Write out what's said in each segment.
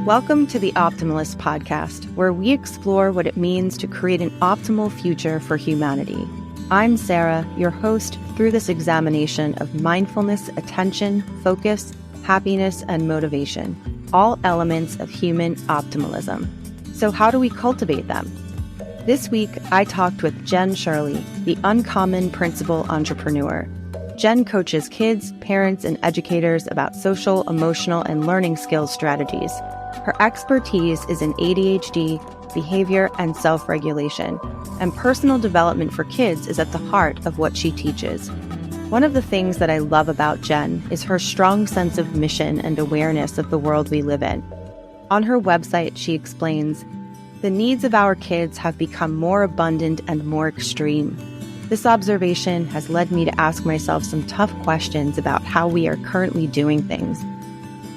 Welcome to the Optimalist Podcast, where we explore what it means to create an optimal future for humanity. I'm Sarah, your host through this examination of mindfulness, attention, focus, happiness, and motivation, all elements of human optimalism. So how do we cultivate them? This week, I talked with Jen Shirley, the uncommon principal entrepreneur. Jen coaches kids, parents, and educators about social, emotional, and learning skills strategies. Her expertise is in ADHD, behavior, and self-regulation, and personal development for kids is at the heart of what she teaches. One of the things that I love about Jen is her strong sense of mission and awareness of the world we live in. On her website, she explains, "The needs of our kids have become more abundant and more extreme. This observation has led me to ask myself some tough questions about how we are currently doing things."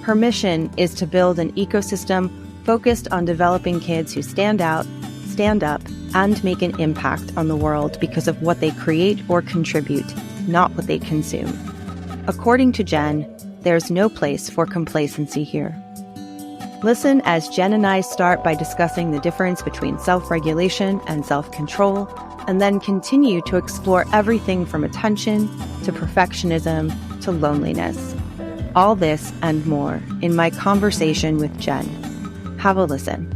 Her mission is to build an ecosystem focused on developing kids who stand out, stand up, and make an impact on the world because of what they create or contribute, not what they consume. According to Jen, there's no place for complacency here. Listen as Jen and I start by discussing the difference between self-regulation and self-control, and then continue to explore everything from attention to perfectionism to loneliness. All this and more in my conversation with Jen. Have a listen.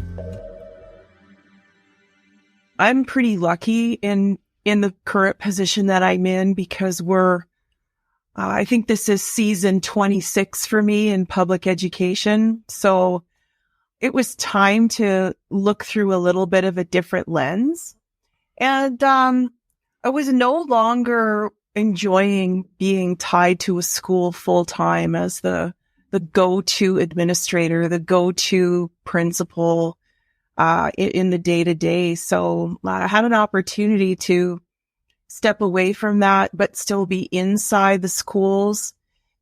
I'm pretty lucky in the current position that I'm in because I think this is season 26 for me in public education. So it was time to look through a little bit of a different lens. And I was no longer enjoying being tied to a school full time as the go-to administrator, the go-to principal in the day-to-day. So I had an opportunity to step away from that, but still be inside the schools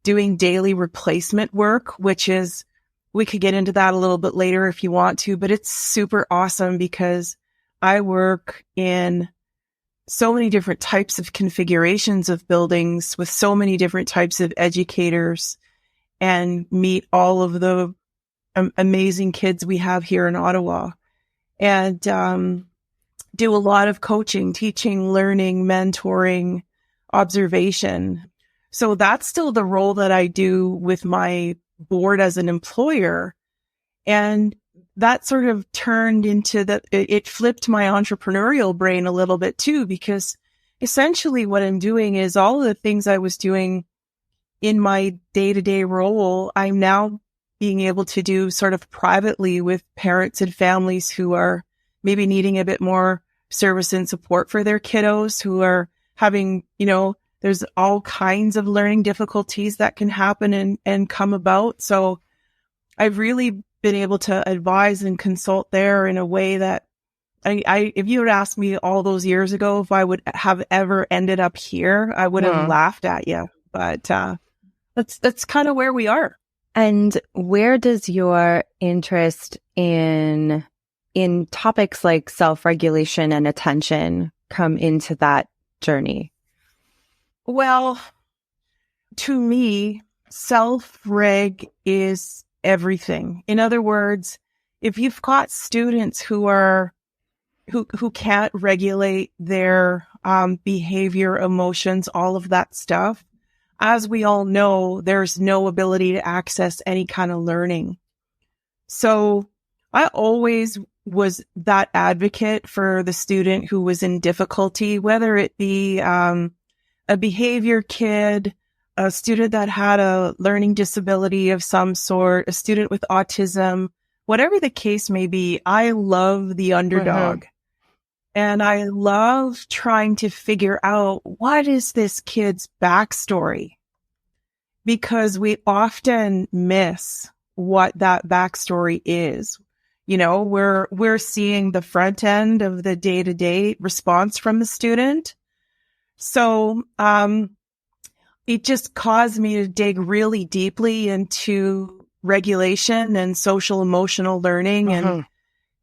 doing daily replacement work, which is, we could get into that a little bit later if you want to, but it's super awesome because I work in so many different types of configurations of buildings with so many different types of educators and meet all of the amazing kids we have here in Ottawa and do a lot of coaching, teaching, learning, mentoring, observation. So that's still the role that I do with my board as an employer. And that sort of turned into it flipped my entrepreneurial brain a little bit too, because essentially what I'm doing is all of the things I was doing in my day-to-day role, I'm now being able to do sort of privately with parents and families who are maybe needing a bit more service and support for their kiddos, who are having, there's all kinds of learning difficulties that can happen and come about. So I've really been able to advise and consult there in a way that if you had asked me all those years ago if I would have ever ended up here, I would have laughed at you. But that's kind of where we are. And where does your interest in topics like self-regulation and attention come into that journey? Well, to me, self-reg is everything. In other words, if you've got students who can't regulate their behavior, emotions, all of that stuff, as we all know, there's no ability to access any kind of learning. So I always was that advocate for the student who was in difficulty, whether it be a behavior kid, a student that had a learning disability of some sort, a student with autism, whatever the case may be. I love the underdog. And I love trying to figure out what is this kid's backstory, because we often miss what that backstory is. We're seeing the front end of the day-to-day response from the student. So, it just caused me to dig really deeply into regulation and social emotional learning and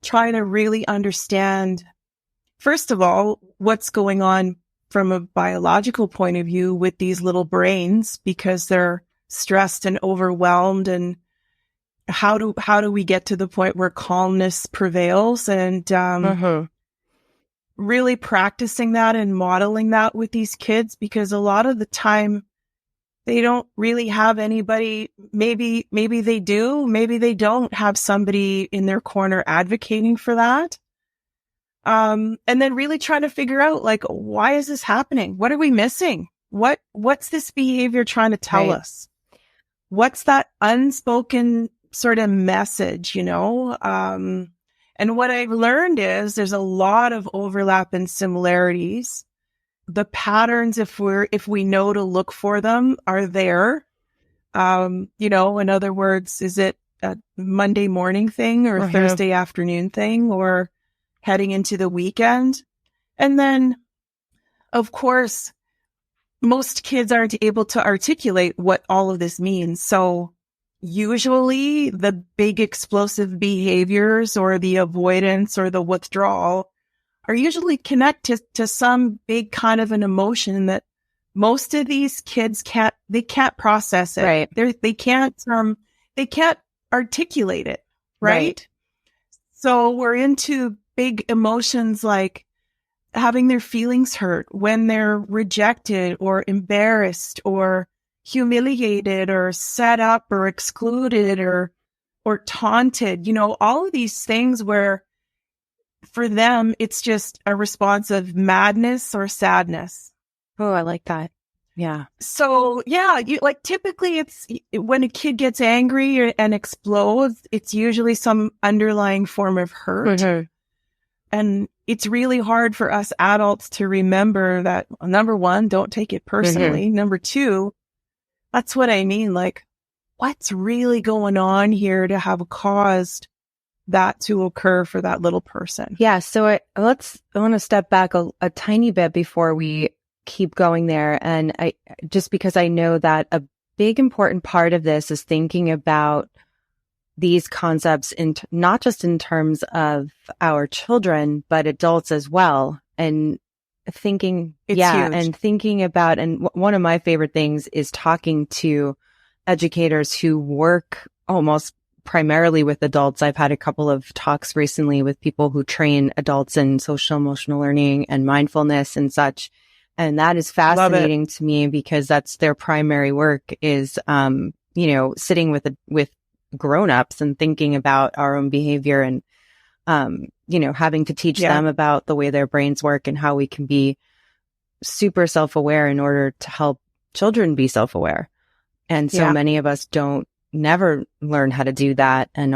try to really understand, first of all, what's going on from a biological point of view with these little brains, because they're stressed and overwhelmed and how do we get to the point where calmness prevails, and really practicing that and modeling that with these kids, because a lot of the time they don't really have anybody. Maybe they do, maybe they don't have somebody in their corner advocating for that. And then really trying to figure out, like, why is this happening? What are we missing? What's this behavior trying to tell us? What's that unspoken sort of message, you know? And what I've learned is there's a lot of overlap and similarities. The patterns, if we know to look for them, are there. You know, in other words, is it a Monday morning thing or a Thursday afternoon thing or heading into the weekend? And then, of course, most kids aren't able to articulate what all of this means. So usually the big explosive behaviors or the avoidance or the withdrawal are usually connected to some big kind of an emotion that most of these kids can't process it. Right. They can't articulate it. Right. So we're into big emotions like having their feelings hurt when they're rejected or embarrassed or humiliated or set up or excluded or taunted, you know, all of these things where for them, it's just a response of madness or sadness. Oh, I like that. Yeah. So yeah, typically it's when a kid gets angry and explodes, it's usually some underlying form of hurt. And it's really hard for us adults to remember that, number one, don't take it personally. Number two, that's what I mean. Like, what's really going on here to have caused that to occur for that little person? Yeah. So I want to step back a tiny bit before we keep going there. And just because I know that a big important part of this is thinking about these concepts not just in terms of our children, but adults as well. And thinking, huge. And thinking about, and one of my favorite things is talking to educators who work almost primarily with adults. I've had a couple of talks recently with people who train adults in social emotional learning and mindfulness and such. And that is fascinating to me because that's their primary work is, sitting with grown-ups and thinking about our own behavior and, having to teach them about the way their brains work and how we can be super self-aware in order to help children be self-aware. And so many of us never learn how to do that and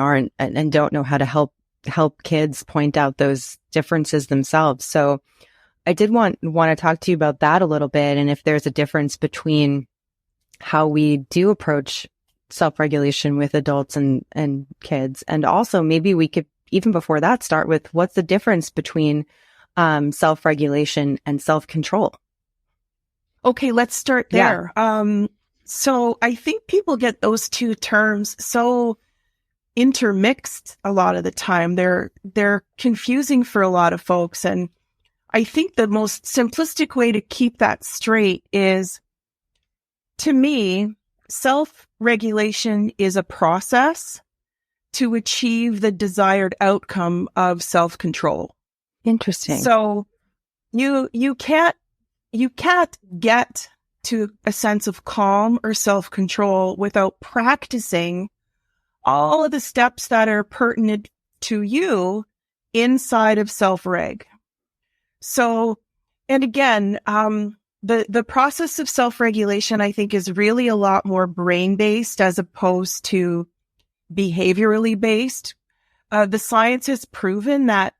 don't know how to help kids point out those differences themselves. So I did want to talk to you about that a little bit. And if there's a difference between how we do approach self-regulation with adults and kids. And also maybe we could, even before that, start with what's the difference between self-regulation and self-control? Okay, let's start there. So I think people get those two terms so intermixed a lot of the time. They're confusing for a lot of folks. And I think the most simplistic way to keep that straight is, to me, self-regulation is a process to achieve the desired outcome of self-control. Interesting. So you can't get to a sense of calm or self-control without practicing all of the steps that are pertinent to you inside of self-reg. So, and again, the process of self-regulation, I think, is really a lot more brain-based as opposed to behaviorally based. The science has proven that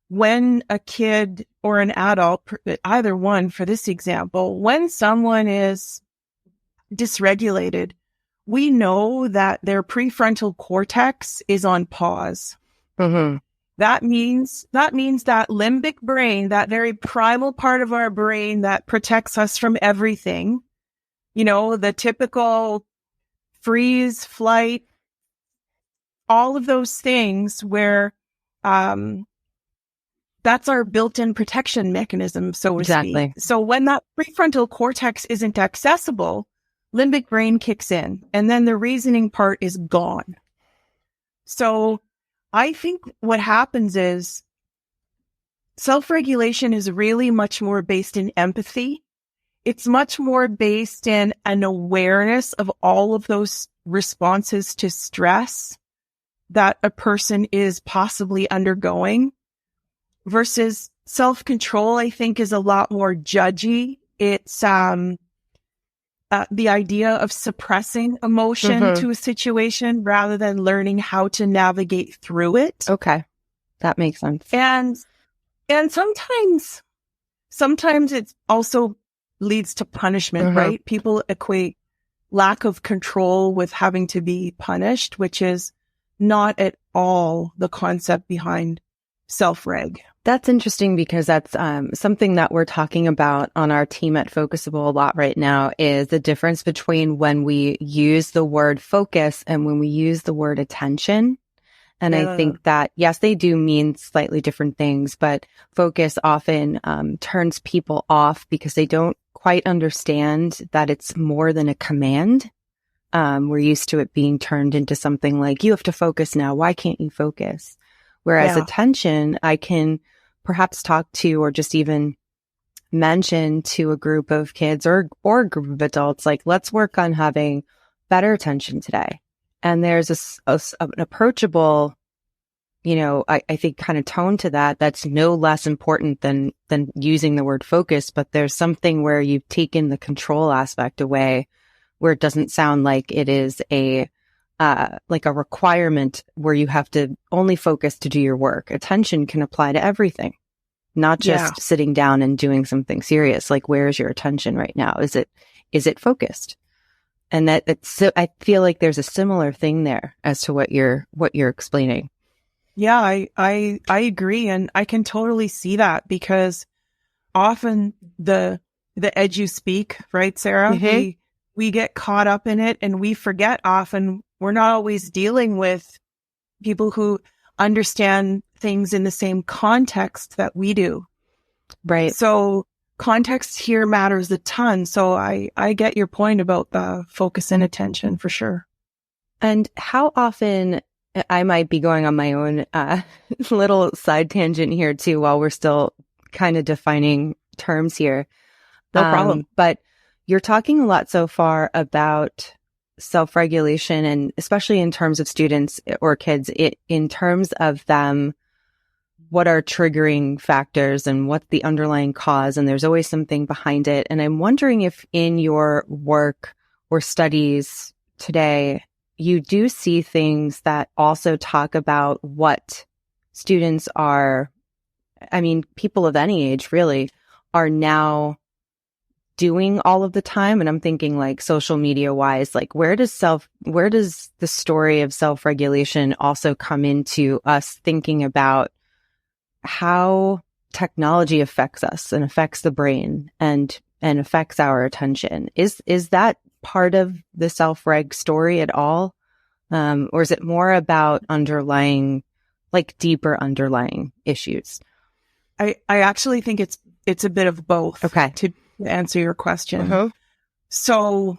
when a kid or an adult, either one for this example, when someone is dysregulated, we know that their prefrontal cortex is on pause. That means that limbic brain, that very primal part of our brain that protects us from everything, the typical freeze, flight, all of those things where that's our built-in protection mechanism, so to speak. So when that prefrontal cortex isn't accessible, limbic brain kicks in, and then the reasoning part is gone. So I think what happens is self-regulation is really much more based in empathy. It's much more based in an awareness of all of those responses to stress that a person is possibly undergoing, versus self-control, I think, is a lot more judgy. It's the idea of suppressing emotion to a situation rather than learning how to navigate through it. Okay. That makes sense. And sometimes it also leads to punishment, right? People equate lack of control with having to be punished, which is not at all the concept behind self-reg. That's interesting because that's something that we're talking about on our team at Focusable a lot right now, is the difference between when we use the word focus and when we use the word attention. And I think that, yes, they do mean slightly different things, but focus often turns people off because they don't quite understand that it's more than a command. We're used to it being turned into something like, you have to focus now. Why can't you focus? Whereas attention, I can perhaps talk to or just even mention to a group of kids or a group of adults, like, let's work on having better attention today. And there's an approachable, I think kind of tone to that that's no less important than using the word focus, but there's something where you've taken the control aspect away, where it doesn't sound like it is like a requirement where you have to only focus to do your work. Attention can apply to everything, not just sitting down and doing something serious. Like, where is your attention right now? Is it focused? And I feel like there's a similar thing there as to what you're explaining. Yeah, I agree. And I can totally see that, because often the edu speak, right, Sarah? We get caught up in it, and we forget often we're not always dealing with people who understand things in the same context that we do. Right. So context here matters a ton. So I get your point about the focus and attention for sure. And how often, I might be going on my own little side tangent here too, while we're still kind of defining terms here. No problem. But you're talking a lot so far about self-regulation, and especially in terms of students or kids, in terms of them, what are triggering factors and what's the underlying cause, and there's always something behind it. And I'm wondering if in your work or studies today, you do see things that also talk about what students are, people of any age really, are now doing all of the time. And I'm thinking, like, social media wise, like, where does the story of self-regulation also come into us thinking about how technology affects us and affects the brain and affects our attention? Is that part of the self-reg story at all? Or is it more about deeper underlying issues? I actually think it's a bit of both. Okay. To answer your question. So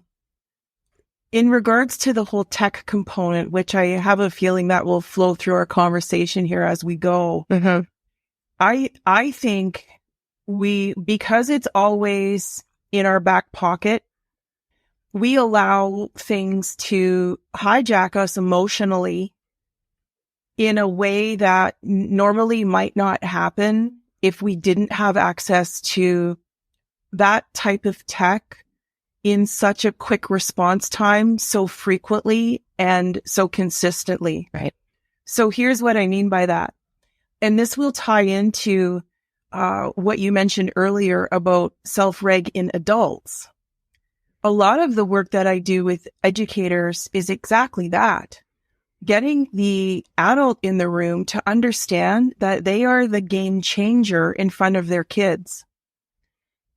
in regards to the whole tech component, which I have a feeling that will flow through our conversation here as we go, I think because it's always in our back pocket, we allow things to hijack us emotionally in a way that normally might not happen if we didn't have access to that type of tech in such a quick response time so frequently and so consistently. Right. So here's what I mean by that. And this will tie into what you mentioned earlier about self-reg in adults. A lot of the work that I do with educators is exactly that. Getting the adult in the room to understand that they are the game changer in front of their kids.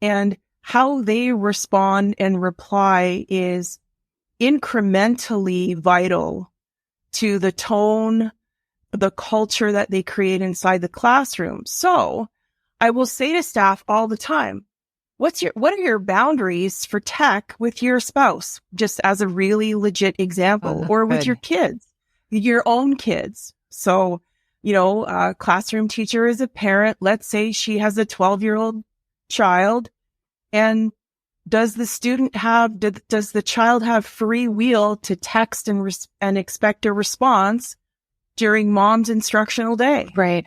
And how they respond and reply is incrementally vital to the tone, the culture that they create inside the classroom. So I will say to staff all the time, what are your boundaries for tech with your spouse? Just as a really legit example, or with your kids. your own kids. So, a classroom teacher is a parent. Let's say she has a 12-year-old child, and does the child have free will to text and expect a response during mom's instructional day? Right.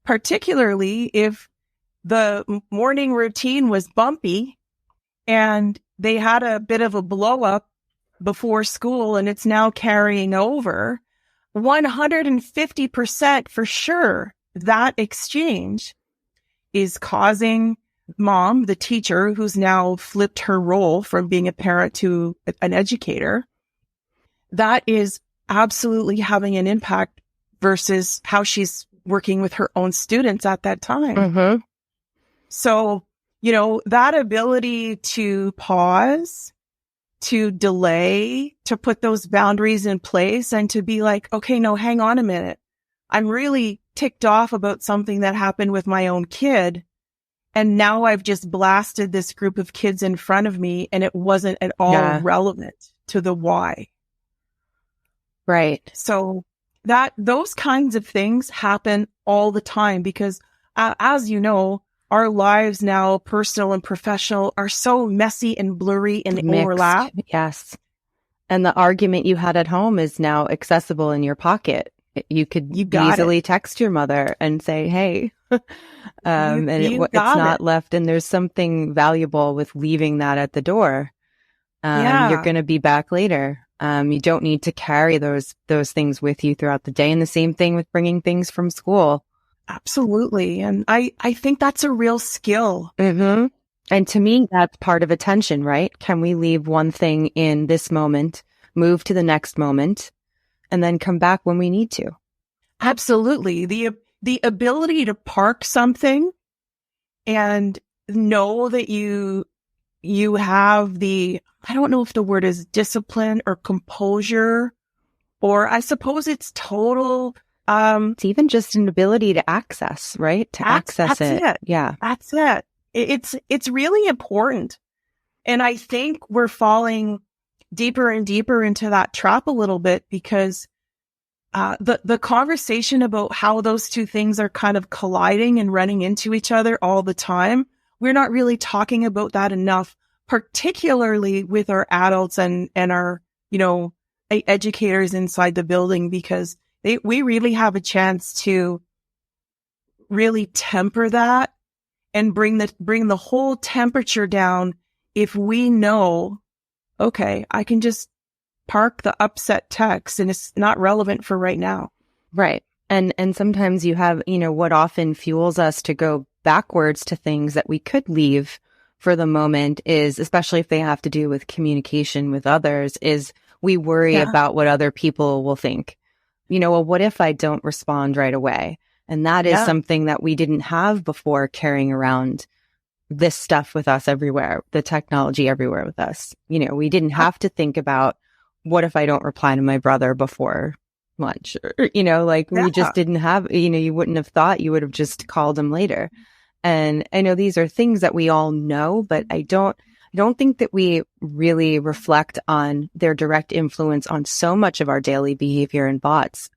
Particularly if the morning routine was bumpy and they had a bit of a blow up before school and it's now carrying over, 150% for sure that exchange is causing mom, the teacher, who's now flipped her role from being a parent to an educator, that is absolutely having an impact versus how she's working with her own students at that time. Mm-hmm. So, that ability to pause, to delay, to put those boundaries in place and to be like, okay, no, hang on a minute. I'm really ticked off about something that happened with my own kid. And now I've just blasted this group of kids in front of me and it wasn't at all relevant to the why. Right. So those kinds of things happen all the time because as you know, our lives now, personal and professional, are so messy and blurry and Mixed. overlap. Yes. And the argument you had at home is now accessible in your pocket. You could easily text your mother and say, hey, and it's not left. And there's something valuable with leaving that at the door. You're going to be back later. You don't need to carry those things with you throughout the day. And the same thing with bringing things from school. Absolutely. And I think that's a real skill. Mm-hmm. And to me, that's part of attention, right? Can we leave one thing in this moment, move to the next moment, and then come back when we need to? Absolutely. The ability to park something and know that you have I don't know if the word is discipline or composure, or I suppose it's total. It's even just an ability to access, right? To access it. Yeah. That's it. It's really important. And I think we're falling deeper and deeper into that trap a little bit because the conversation about how those two things are kind of colliding and running into each other all the time, we're not really talking about that enough, particularly with our adults and our, educators inside the building, because we really have a chance to really temper that and bring the whole temperature down if we know, okay, I can just park the upset text and it's not relevant for right now. Right. And sometimes you have, what often fuels us to go backwards to things that we could leave for the moment is, especially if they have to do with communication with others, is we worry about what other people will think. Well, what if I don't respond right away? And that is something that we didn't have before, carrying around this stuff with us everywhere, the technology everywhere with us. We didn't have to think about, what if I don't reply to my brother before lunch? Or, we just didn't have, you wouldn't have thought, you would have just called him later. And I know these are things that we all know, but I don't think that we really reflect on their direct influence on so much of our daily behavior and thoughts,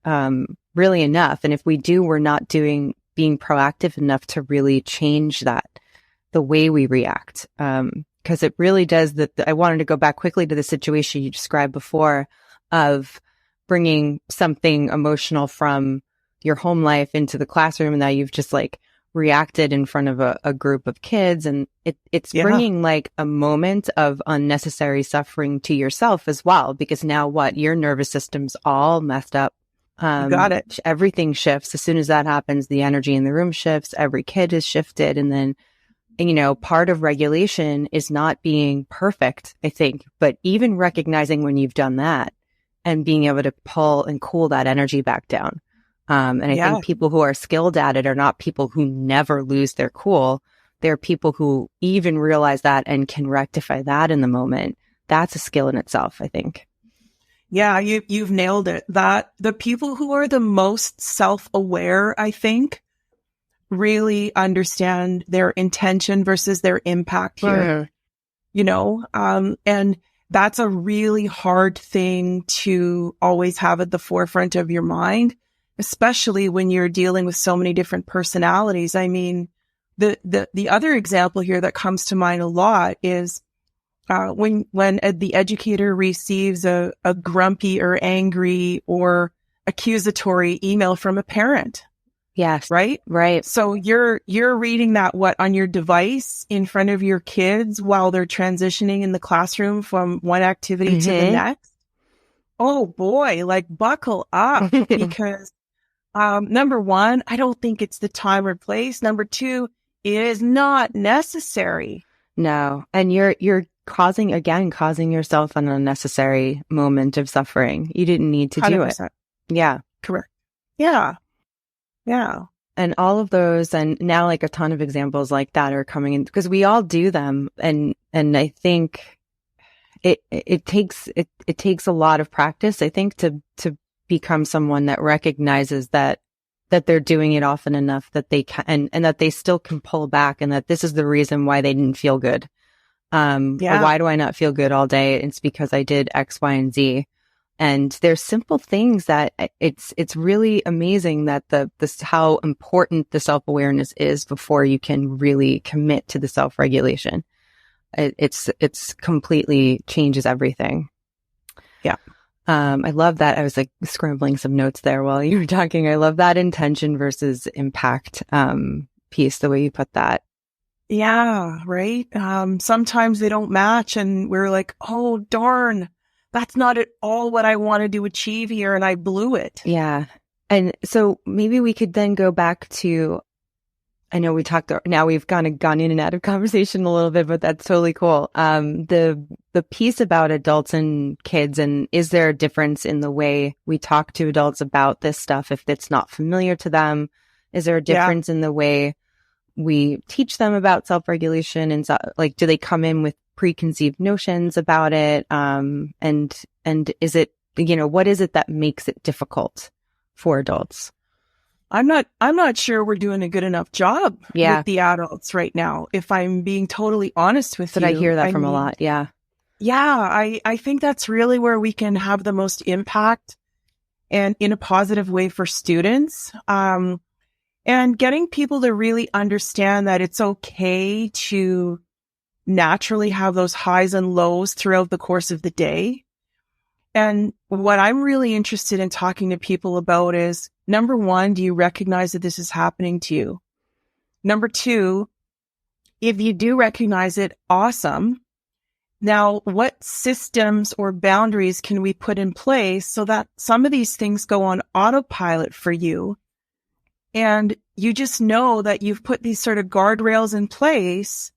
really enough. And if we do, we're not being proactive enough to really change the way we react. Because it really does I wanted to go back quickly to the situation you described before of bringing something emotional from your home life into the classroom. And now you've just reacted in front of a group of kids, and it's bringing a moment of unnecessary suffering to yourself as well, because now your nervous system's all messed up. Got it. Everything shifts. As soon as that happens, the energy in the room shifts, every kid is shifted. And then, part of regulation is not being perfect, I think, but even recognizing when you've done that and being able to pull and cool that energy back down. And I think people who are skilled at it are not people who never lose their cool. They're people who even realize that and can rectify that in the moment. That's a skill in itself, I think. Yeah, you've nailed it. That the people who are the most self-aware, I think, really understand their intention versus their impact here. And that's a really hard thing to always have at the forefront of your mind, especially when you're dealing with so many different personalities. I mean, the other example here that comes to mind a lot is when the educator receives a grumpy or angry or accusatory email from a parent. Yes. Right? Right. So you're reading that on your device in front of your kids while they're transitioning in the classroom from one activity to the next. Oh boy, like buckle up because number one, I don't think it's the time or place. Number two, it is not necessary. No. And you're causing yourself an unnecessary moment of suffering. You didn't need to 100%. Do it. Yeah. Correct. Yeah. Yeah. And all of those, and now like a ton of examples like that are coming in because we all do them. And I think it takes a lot of practice, I think, to become someone that recognizes that they're doing it often enough that they can, and that they still can pull back, and that this is the reason why they didn't feel good. Why do I not feel good all day? It's because I did X, Y, and Z. And there's simple things that it's really amazing that how important the self-awareness is before you can really commit to the self-regulation. It's completely changes everything. Yeah. I love that. I was like scrambling some notes there while you were talking. I love that intention versus impact piece, the way you put that. Yeah, right. Sometimes they don't match and we're like, oh, darn. That's not at all what I wanted to achieve here, and I blew it. Yeah. And so maybe we could then go back to, I know now we've kind of gone in and out of conversation a little bit, but that's totally cool. The piece about adults and kids, and is there a difference in the way we talk to adults about this stuff if it's not familiar to them? Is there a difference in the way we teach them about self-regulation? And like, do they come in with preconceived notions about it? And is it, what is it that makes it difficult for adults? I'm not sure we're doing a good enough job with the adults right now, if I'm being totally honest with you. But I hear that from a lot. Yeah. Yeah. I think that's really where we can have the most impact and in a positive way for students. And getting people to really understand that it's okay to naturally have those highs and lows throughout the course of the day. And what I'm really interested in talking to people about is, number one, do you recognize that this is happening to you? Number two, if you do recognize it, awesome. Now, what systems or boundaries can we put in place so that some of these things go on autopilot for you? And you just know that you've put these sort of guardrails in place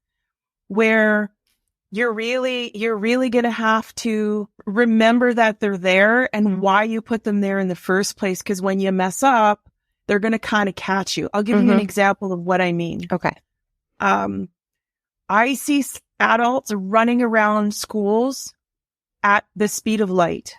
where you're really going to have to remember that they're there and why you put them there in the first place. Because when you mess up, they're going to kind of catch you. I'll give you an example of what I mean. Okay. I see adults running around schools at the speed of light.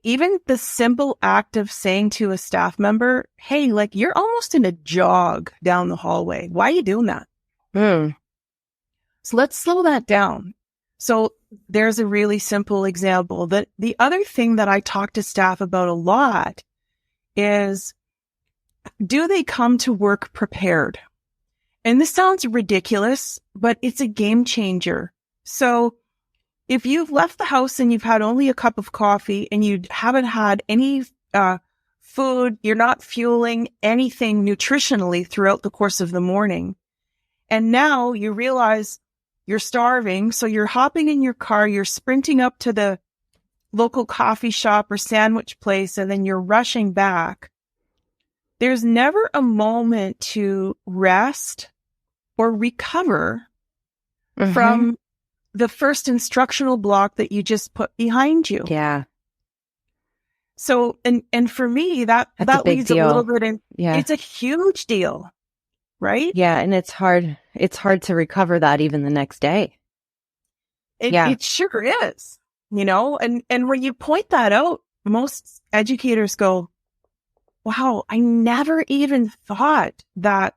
Even the simple act of saying to a staff member, hey, like, you're almost in a jog down the hallway. Why are you doing that? So let's slow that down. So there's a really simple example. The other thing that I talk to staff about a lot is, do they come to work prepared? And this sounds ridiculous, but it's a game changer. So if you've left the house and you've had only a cup of coffee and you haven't had any food, you're not fueling anything nutritionally throughout the course of the morning. And now you realize you're starving. So you're hopping in your car, you're sprinting up to the local coffee shop or sandwich place, and then you're rushing back. There's never a moment to rest or recover from the first instructional block that you just put behind you. Yeah. So, and for me, that leads a little bit in, it's a huge deal, right? Yeah. And it's hard to recover that even the next day. It sure is, and when you point that out, most educators go, wow, I never even thought that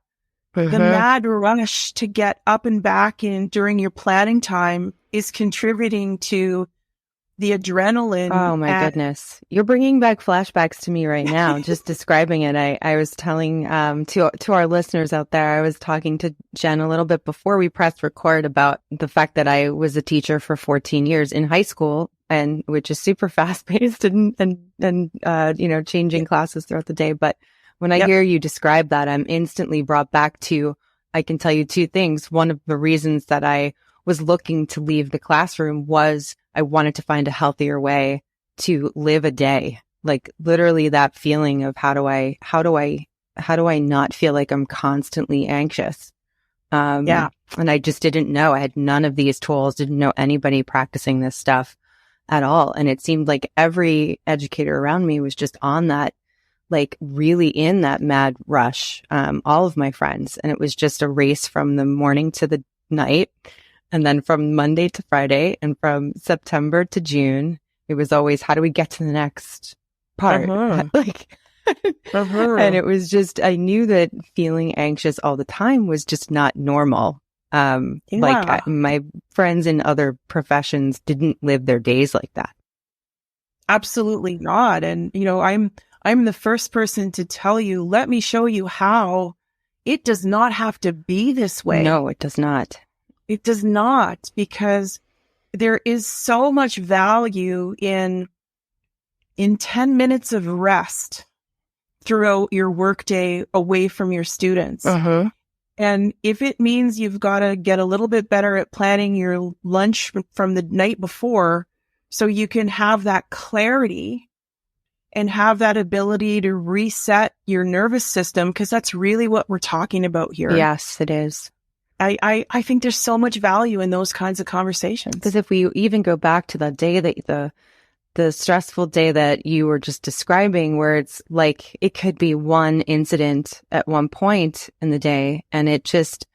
the mad rush to get up and back in during your planning time is contributing to the adrenaline. Oh my goodness. You're bringing back flashbacks to me right now, just describing it. I was telling, to our listeners out there, I was talking to Jen a little bit before we pressed record about the fact that I was a teacher for 14 years in high school, and which is super fast paced and changing classes throughout the day. But when I hear you describe that, I'm instantly brought back to, I can tell you two things. One of the reasons that I was looking to leave the classroom was I wanted to find a healthier way to live a day. Like literally that feeling of how do I not feel like I'm constantly anxious? And I just didn't know. I had none of these tools, didn't know anybody practicing this stuff at all. And it seemed like every educator around me was just on that, like really in that mad rush. All of my friends. And it was just a race from the morning to the night. And then from Monday to Friday, and from September to June, it was always, how do we get to the next part? And it was just, I knew that feeling anxious all the time was just not normal. My friends in other professions didn't live their days like that. Absolutely not. And, I'm the first person to tell you, let me show you how it does not have to be this way. No, it does not. It does not, because there is so much value in 10 minutes of rest throughout your workday away from your students. And if it means you've got to get a little bit better at planning your lunch from the night before so you can have that clarity and have that ability to reset your nervous system, because that's really what we're talking about here. Yes, it is. I think there's so much value in those kinds of conversations. Because if we even go back to the day that the stressful day that you were just describing, where it's like it could be one incident at one point in the day, and it just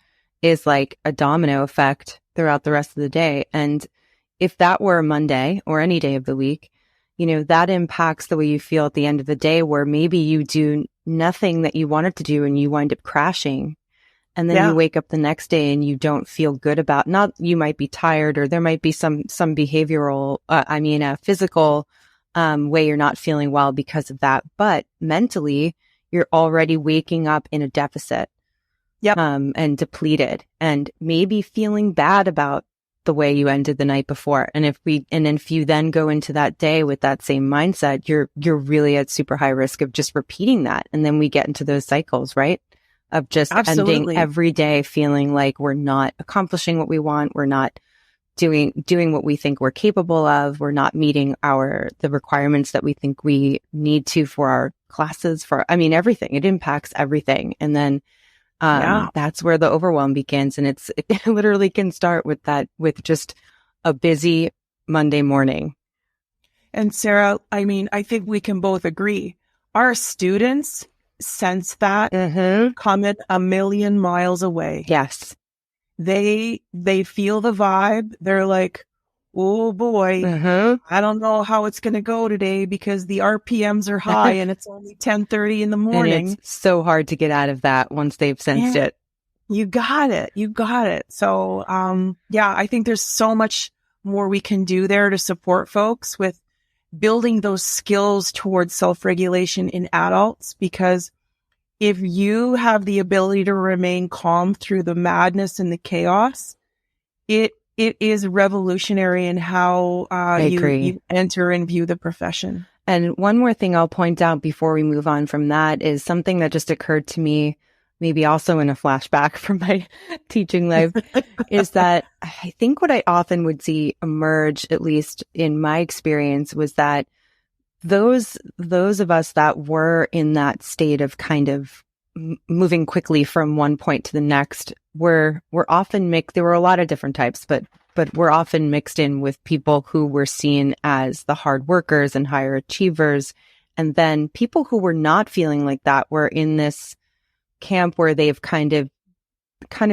is like a domino effect throughout the rest of the day. And if that were Monday or any day of the week, that impacts the way you feel at the end of the day, where maybe you do nothing that you wanted to do and you wind up crashing. And then you wake up the next day and you don't feel good about, not, you might be tired, or there might be some behavioral, physical, way you're not feeling well because of that. But mentally, you're already waking up in a deficit, and depleted, and maybe feeling bad about the way you ended the night before. And if you then go into that day with that same mindset, you're really at super high risk of just repeating that. And then we get into those cycles, right? Of just ending every day feeling like we're not accomplishing what we want. We're not doing what we think we're capable of. We're not meeting the requirements that we think we need to for our classes, everything. It impacts everything. And then, that's where the overwhelm begins. And it literally can start with just a busy Monday morning. And Sarah, I think we can both agree. Our students sense that coming a million miles away. Yes. They feel the vibe. They're like, oh boy, I don't know how it's going to go today because the RPMs are high and it's only 10:30 in the morning. And it's so hard to get out of that once they've sensed it. You got it. So, I think there's so much more we can do there to support folks with building those skills towards self-regulation in adults, because if you have the ability to remain calm through the madness and the chaos, it is revolutionary in how you enter and view the profession. And one more thing I'll point out before we move on from that is something that just occurred to me, maybe also in a flashback from my teaching life, is that I think what I often would see emerge, at least in my experience, was that those of us that were in that state of kind of moving quickly from one point to the next were often mixed. There were a lot of different types, but we're often mixed in with people who were seen as the hard workers and higher achievers. And then people who were not feeling like that were in this camp where they've kind of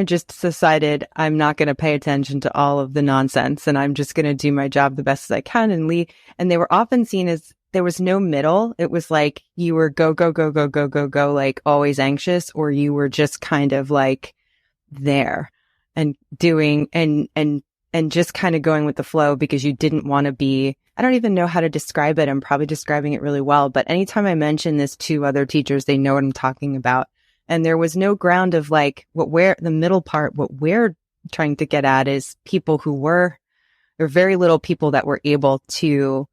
just decided, I'm not going to pay attention to all of the nonsense and I'm just going to do my job the best as I can and leave. And they were often seen as, there was no middle. It was like you were go, go, go, go, go, go, go, like always anxious, or you were just kind of like there and doing and and just kind of going with the flow because you didn't want to be, I don't even know how to describe it. I'm probably describing it really well. But anytime I mention this to other teachers, they know what I'm talking about. And there was no ground of like the middle part, what we're trying to get at is people who were, or very little people that were able to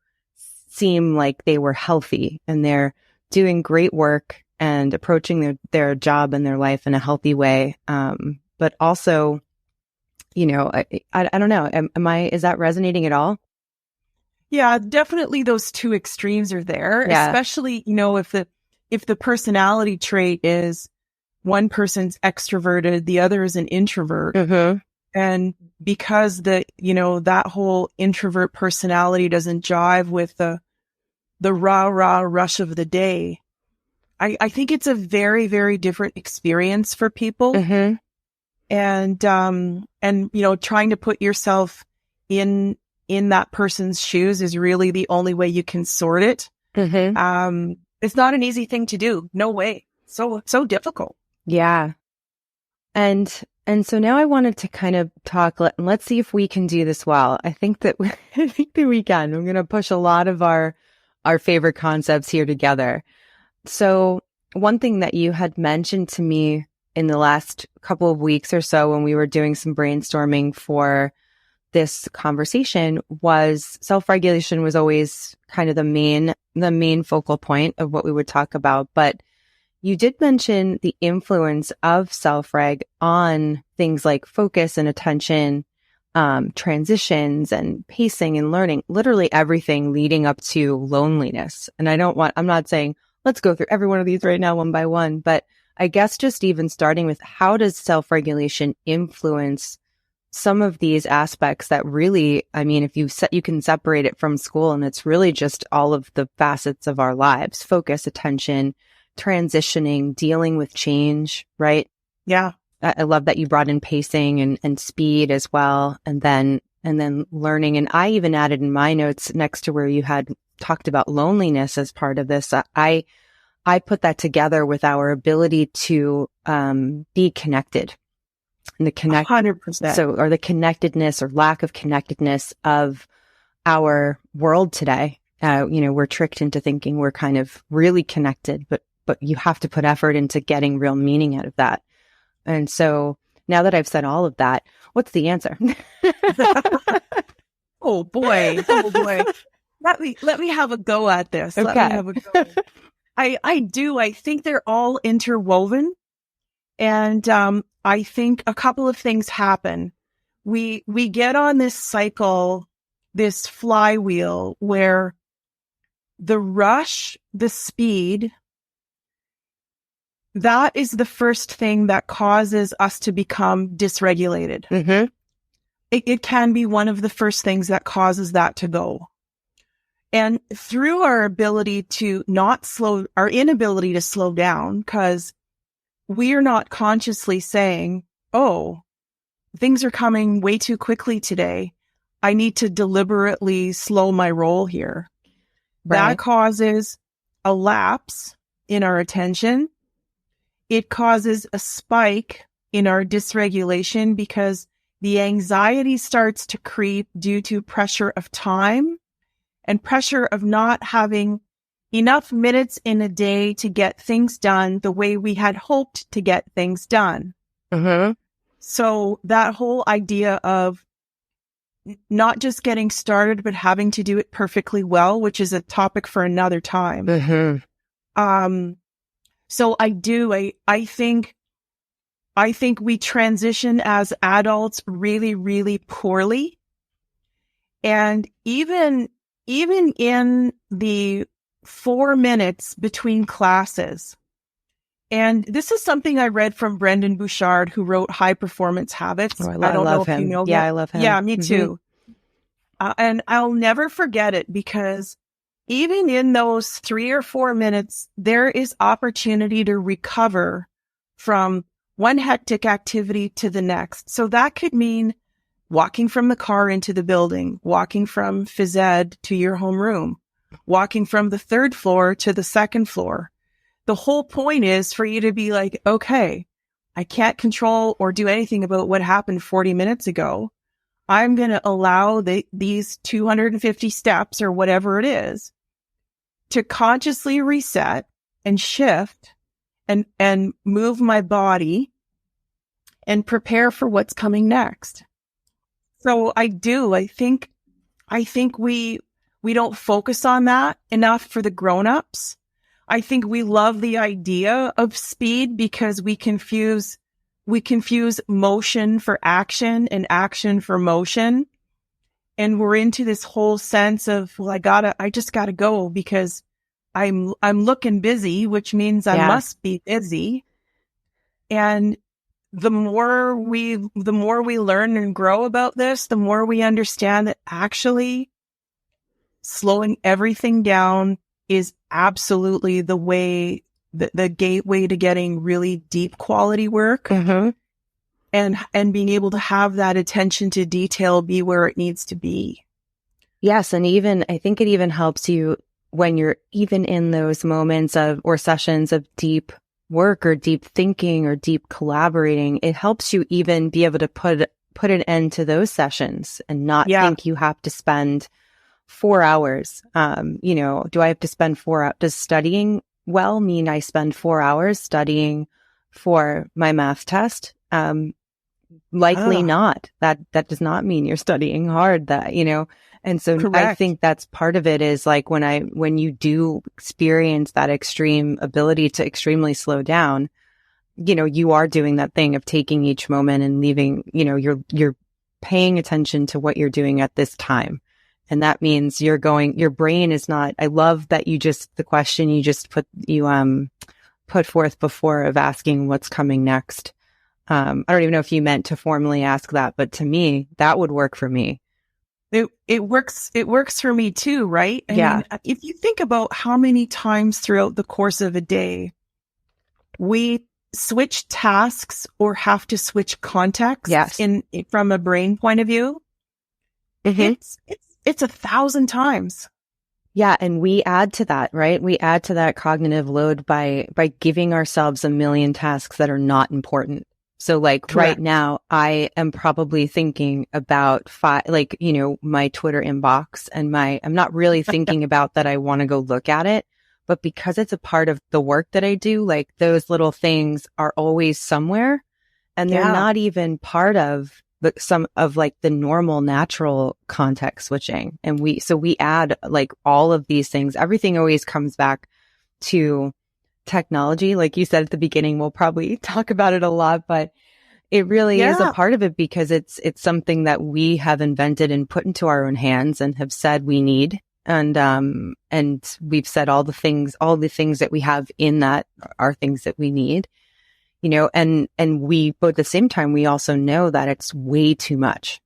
seem like they were healthy and they're doing great work and approaching their job and their life in a healthy way. But also, you know, I don't know. Is that resonating at all? Yeah, definitely those two extremes are there, especially, you know, if the personality trait is one person's extroverted, the other is an introvert. Mm-hmm. And because that whole introvert personality doesn't jive with the rah-rah rush of the day, I think it's a very, very different experience for people. Mm-hmm. And, you know, trying to put yourself in that person's shoes is really the only way you can sort it. Mm-hmm. It's not an easy thing to do. No way. So difficult. Yeah. And so now I wanted to kind of talk, let's see if we can do this well. I think that we can. I'm going to push a lot of our favorite concepts here together. So one thing that you had mentioned to me in the last couple of weeks or so when we were doing some brainstorming for this conversation was self-regulation was always kind of the main focal point of what we would talk about. But you did mention the influence of self-reg on things like focus and attention, transitions and pacing and learning, literally everything leading up to loneliness. And I'm not saying let's go through every one of these right now one by one, but I guess just even starting with how does self-regulation influence some of these aspects that really, I mean, if you can separate it from school and it's really just all of the facets of our lives, focus, attention, transitioning, dealing with change, right? Yeah. I love that you brought in pacing and speed as well. And then learning. And I even added in my notes next to where you had talked about loneliness as part of this. I put that together with our ability to be connected. And the 100%. or the connectedness or lack of connectedness of our world today. We're tricked into thinking we're kind of really connected, but you have to put effort into getting real meaning out of that. And so now that I've said all of that, what's the answer? Oh boy. Let me have a go at this. Okay. Let me have a go. I think they're all interwoven. And I think a couple of things happen. We get on this cycle, this flywheel where the rush, the speed, that is the first thing that causes us to become dysregulated. Mm-hmm. It can be one of the first things that causes that to go. And through our inability to slow down, because we are not consciously saying, oh, things are coming way too quickly today. I need to deliberately slow my roll here. Right. That causes a lapse in our attention. It causes a spike in our dysregulation because the anxiety starts to creep due to pressure of time and pressure of not having enough minutes in a day to get things done the way we had hoped to get things done. Mm-hmm. So that whole idea of not just getting started, but having to do it perfectly well, which is a topic for another time. Mm-hmm. So I think we transition as adults really, really poorly. And even in the 4 minutes between classes, and this is something I read from Brendan Bouchard, who wrote High Performance Habits. Oh, I don't know if you know him. I love him. Yeah, me too. And I'll never forget it because even in those 3 or 4 minutes, there is opportunity to recover from one hectic activity to the next. So that could mean walking from the car into the building, walking from phys ed to your homeroom, walking from the 3rd floor to the 2nd floor. The whole point is for you to be like, okay, I can't control or do anything about what happened 40 minutes ago. I'm going to allow these 250 steps or whatever it is to consciously reset and shift and move my body and prepare for what's coming next. So I think we don't focus on that enough for the grown-ups. I think we love the idea of speed because we confuse motion for action and action for motion. And we're into this whole sense of, well, I just gotta go because I'm looking busy, which means I must be busy. And the more we learn and grow about this, the more we understand that actually slowing everything down is absolutely the way, the gateway to getting really deep quality work. Mm-hmm. And being able to have that attention to detail be where it needs to be. Yes. And even, I think it even helps you when you're even in those moments or sessions of deep work or deep thinking or deep collaborating, it helps you even be able to put an end to those sessions and not think you have to spend 4 hours. Do I have to spend 4 hours? Does studying well mean I spend 4 hours studying for my math test? Likely not. That does not mean you're studying hard, And so Correct. I think that's part of it is like when you do experience that extreme ability to extremely slow down, you are doing that thing of taking each moment and leaving, you're paying attention to what you're doing at this time. And that means your brain is not, I love that the question you just put forth before of asking what's coming next. I don't even know if you meant to formally ask that, but to me, that would work for me. It works for me too, right? I mean, if you think about how many times throughout the course of a day we switch tasks or have to switch context from a brain point of view, mm-hmm. It's 1,000 times. Yeah. And we add to that, right? We add to that cognitive load by giving ourselves a million tasks that are not important. So Correct. Right now, I am probably thinking about my Twitter inbox and I'm not really thinking about that I want to go look at it, but because it's a part of the work that I do, those little things are always somewhere and they're not even part of the normal natural context switching. And we add all of these things. Everything always comes back to technology. Like you said at the beginning, we'll probably talk about it a lot, but it really is a part of it because it's something that we have invented and put into our own hands and have said we need. And we've said all the things that we have in that are things that we need, but at the same time, we also know that it's way too much.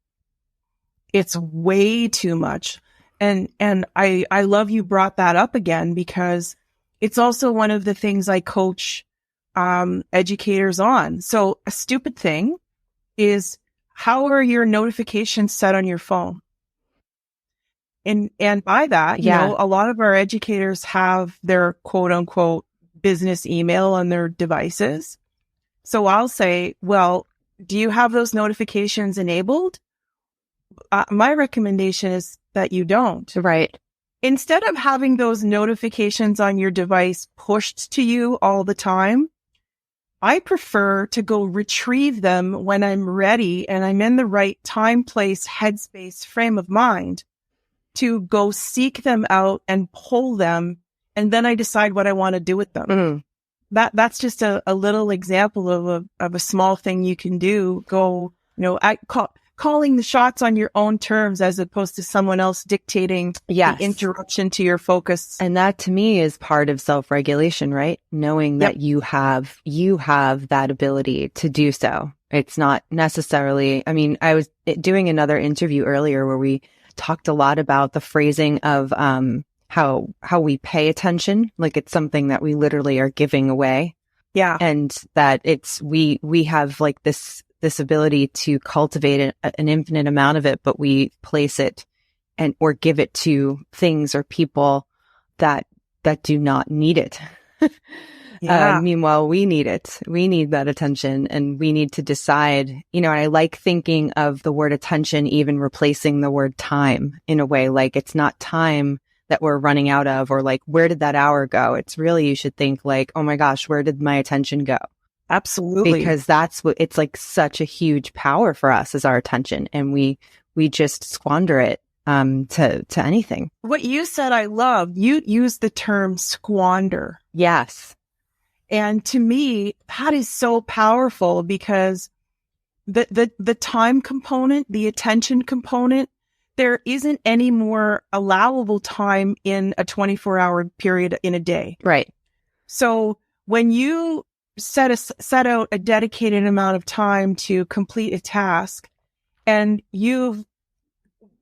It's way too much. And I love you brought that up again because it's also one of the things I coach educators on. So a stupid thing is, how are your notifications set on your phone? And by that, a lot of our educators have their quote unquote business email on their devices. So I'll say, well, do you have those notifications enabled? My recommendation is that you don't. Right. Instead of having those notifications on your device pushed to you all the time, I prefer to go retrieve them when I'm ready and I'm in the right time, place, headspace, frame of mind to go seek them out and pull them. And then I decide what I want to do with them. Mm. That's just a little example of a small thing you can do. Go, calling the shots on your own terms as opposed to someone else dictating the interruption to your focus. And that to me is part of self-regulation, right? Knowing that you have that ability to do so. It's not necessarily, I was doing another interview earlier where we talked a lot about the phrasing of how we pay attention, like it's something that we literally are giving away. Yeah. And that we have this ability to cultivate an infinite amount of it, but we place it or give it to things or people that do not need it. Yeah. Meanwhile, we need it. We need that attention, and we need to decide, and I like thinking of the word attention even replacing the word time in a way. Like, it's not time that we're running out of, or like, where did that hour go? It's really, you should think like, oh my gosh, where did my attention go? Absolutely. Because that's what it's like, such a huge power for us is our attention. And we just squander it to anything. What you said, I love. You used the term squander. Yes. And to me, that is so powerful because the time component, the attention component, there isn't any more allowable time in a 24-hour period in a day. Right. So when you set out a dedicated amount of time to complete a task, and you've,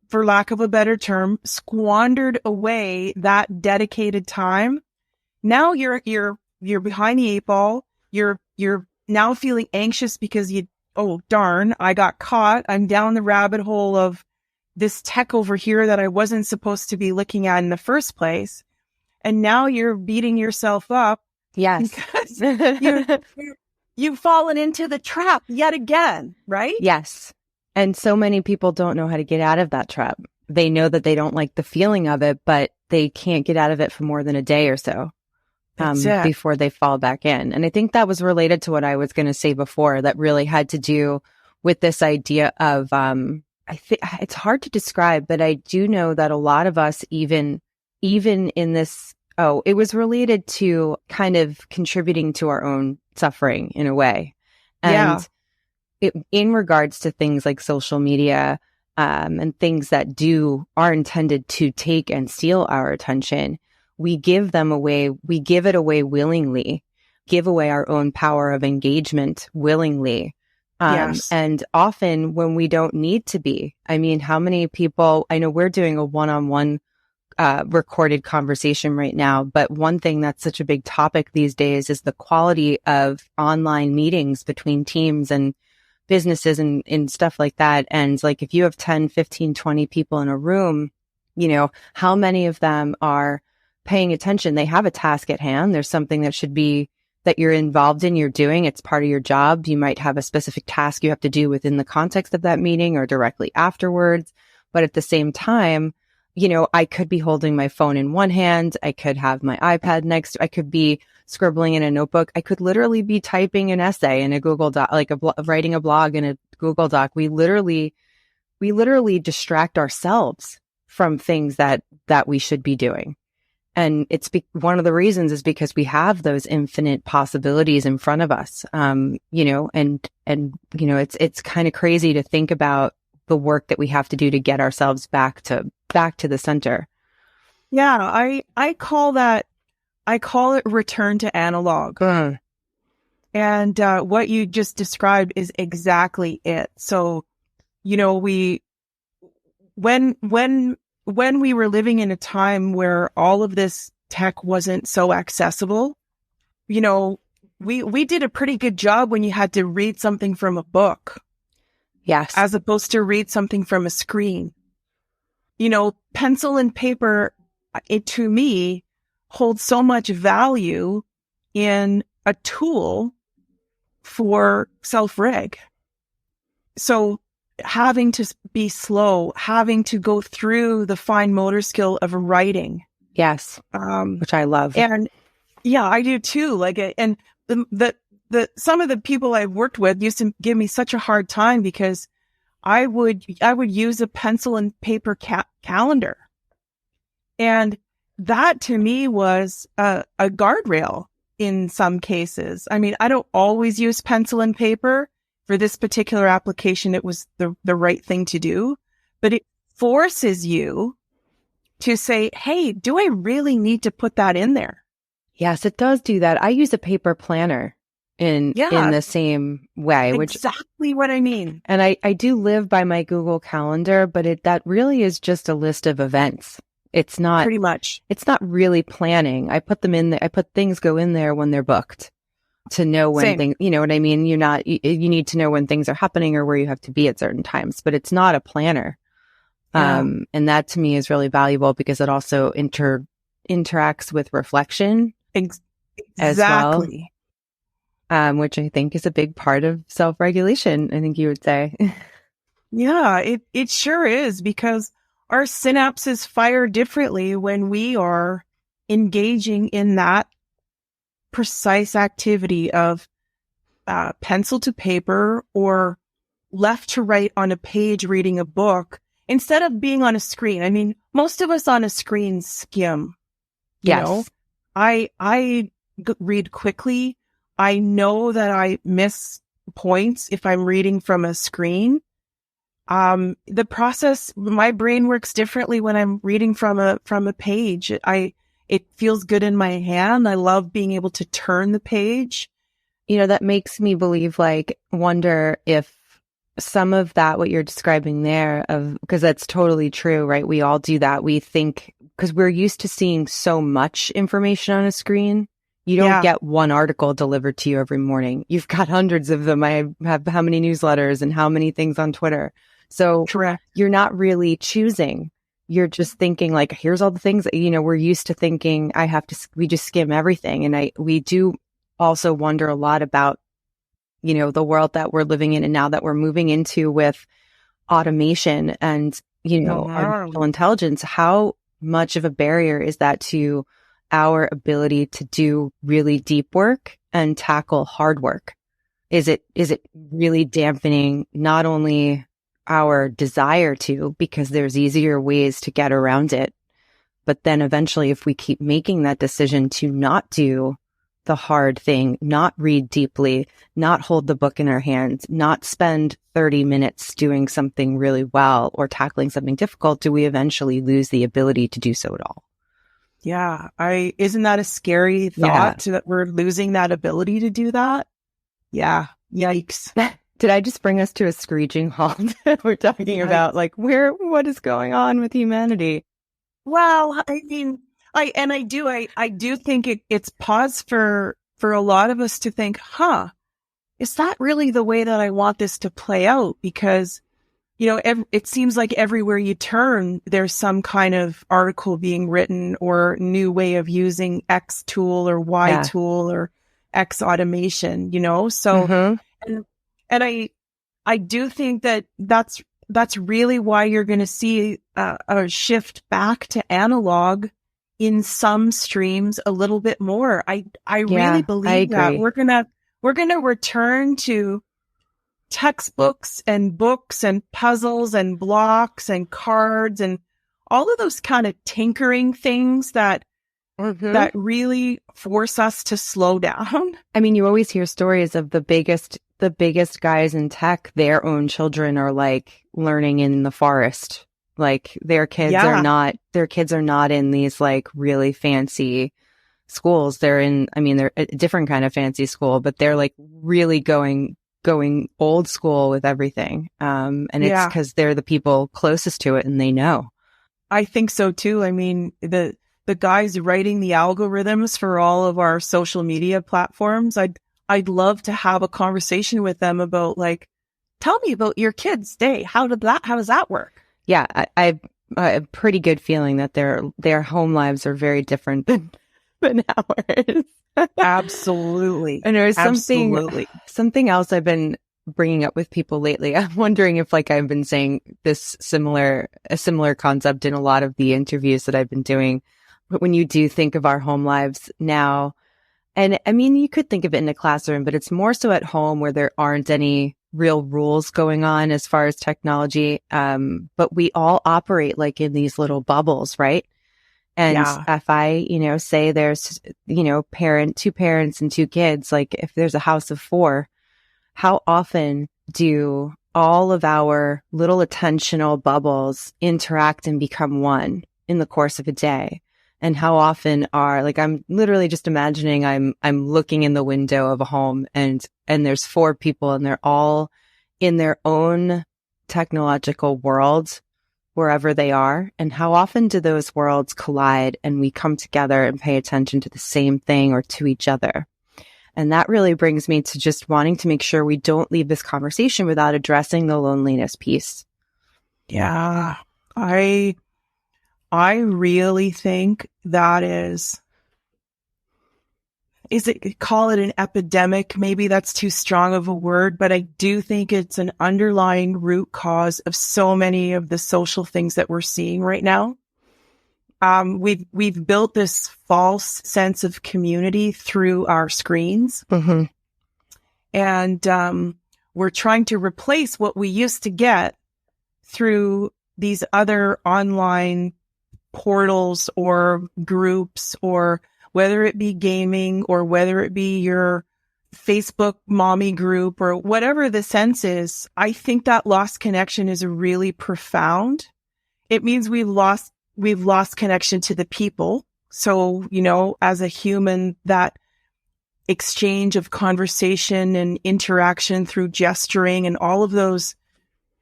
for lack of a better term, squandered away that dedicated time, now you're behind the eight ball. You're now feeling anxious because oh darn, I got caught. I'm down the rabbit hole of this tech over here that I wasn't supposed to be looking at in the first place. And now you're beating yourself up. Yes. Because you've fallen into the trap yet again, right? Yes. And so many people don't know how to get out of that trap. They know that they don't like the feeling of it, but they can't get out of it for more than a day or so before they fall back in. And I think that was related to what I was going to say before, that really had to do with this idea of, I think it's hard to describe, but I do know that a lot of us, even in this, it was related to kind of contributing to our own suffering in a way. And in regards to things like social media, and things that are intended to take and steal our attention, we give them away. We give it away willingly, give away our own power of engagement willingly. Yes. And often when we don't need to be. I mean, how many people, I know we're doing a one-on-one recorded conversation right now, but one thing that's such a big topic these days is the quality of online meetings between teams and businesses and stuff like that. And like, if you have 10, 15, 20 people in a room, how many of them are paying attention? They have a task at hand. There's something that you're involved in, you're doing. It's part of your job. You might have a specific task you have to do within the context of that meeting or directly afterwards. But at the same time, I could be holding my phone in one hand. I could have my iPad next. I could be scribbling in a notebook. I could literally be typing an essay in a Google Doc, like writing a blog in a Google Doc. We literally distract ourselves from things that we should be doing. And it's one of the reasons is because we have those infinite possibilities in front of us. It's kind of crazy to think about the work that we have to do to get ourselves back to the center. Yeah, I call it return to analog. And what you just described is exactly it. So, when we were living in a time where all of this tech wasn't so accessible, we did a pretty good job when you had to read something from a book. Yes. As opposed to read something from a screen. Pencil and paper, to me, holds so much value in a tool for self-reg. So having to be slow, having to go through the fine motor skill of writing. Yes. Which I love. And yeah, I do too. And some of the people I've worked with used to give me such a hard time because I would use a pencil and paper calendar. And that to me was a guardrail in some cases. I mean, I don't always use pencil and paper. For this particular application, it was the right thing to do, but it forces you to say, hey, do I really need to put that in there? Yes, it does do that. I use a paper planner in the same way. Exactly what I mean. And I do live by my Google Calendar, but that really is just a list of events. It's not pretty much. It's not really planning. I put them in there. I put things go in there when they're booked. To know when things, you know what I mean? You need to know when things are happening or where you have to be at certain times, but it's not a planner. Yeah. And that to me is really valuable because it also interacts with reflection. as well, Exactly. which I think is a big part of self-regulation, I think you would say. Yeah, it sure is, because our synapses fire differently when we are engaging in that precise activity of pencil to paper or left to right on a page reading a book instead of being on a screen. I mean, most of us on a screen skim, you know. Yes. I read quickly. I know that I miss points if I'm reading from a screen. The process, my brain works differently when I'm reading from a page. It feels good in my hand. I love being able to turn the page. You know, that makes me believe, like, wonder if some of that, what you're describing there, of, because that's totally true, right? We all do that. We think, because we're used to seeing so much information on a screen. You don't Yeah, get one article delivered to you every morning. You've got hundreds of them. I have how many newsletters and how many things on Twitter. So correct. you're not really choosing. You're just thinking, like, here's all the things, you know, we're used to thinking we just skim everything. And we do also wonder a lot about, you know, the world that we're living in and now that we're moving into with automation and, you know, artificial intelligence. How much of a barrier is that to our ability to do really deep work and tackle hard work? Is it really dampening not only our desire to, because there's easier ways to get around it, but then eventually if we keep making that decision to not do the hard thing, not read deeply, not hold the book in our hands, not spend 30 minutes doing something really well or tackling something difficult, do we eventually lose the ability to do so at all? Yeah, isn't that a scary Yeah. thought, that we're losing that ability to do that? Yeah, yikes. Did I just bring us to a screeching halt? We're talking about, like, what is going on with humanity? Well, I mean, I do think it's pause for a lot of us to think, huh, is that really the way that I want this to play out? Because, you know, it seems like everywhere you turn, there's some kind of article being written or new way of using X tool or Y Yeah. tool or X automation, you know? So, Mm-hmm. and I do think that that's really why you're going to see a shift back to analog in some streams a little bit more. I really Yeah, I believe that agree. we're gonna return to textbooks and books and puzzles and blocks and cards and all of those kind of tinkering things that Mm-hmm. really force us to slow down. I mean, you always hear stories of the biggest guys in tech, their own children are, like, learning in the forest. Like, their kids are Yeah. not in these, like, really fancy schools. They're a different kind of fancy school, but they're, like, really going old school with everything. And it's Yeah. because they're the people closest to it and they know. I think so too. I mean, the guys writing the algorithms for all of our social media platforms, I'd love to have a conversation with them about, like, tell me about your kid's day. How does that work? Yeah, I have a pretty good feeling that their home lives are very different than ours. Absolutely. And there's Absolutely. something else I've been bringing up with people lately. I'm wondering if, like, I've been saying a similar concept in a lot of the interviews that I've been doing. But when you do think of our home lives now, and I mean, you could think of it in a classroom, but it's more so at home where there aren't any real rules going on as far as technology. But we all operate, like, in these little bubbles, right? And Yeah. if I, you know, say there's, you know, two parents and two kids, like, if there's a house of four, how often do all of our little attentional bubbles interact and become one in the course of a day? And how often like, I'm literally just imagining I'm looking in the window of a home and there's four people and they're all in their own technological world wherever they are. And how often do those worlds collide and we come together and pay attention to the same thing or to each other? And that really brings me to just wanting to make sure we don't leave this conversation without addressing the loneliness piece. Yeah. I really think that is call it an epidemic? Maybe that's too strong of a word, but I do think it's an underlying root cause of so many of the social things that we're seeing right now. We've built this false sense of community through our screens. Mm-hmm. And we're trying to replace what we used to get through these other online portals or groups, or whether it be gaming or whether it be your Facebook mommy group or whatever the sense is. I think that lost connection is really profound. It means we've lost connection to the people. So, as a human, that exchange of conversation and interaction through gesturing and all of those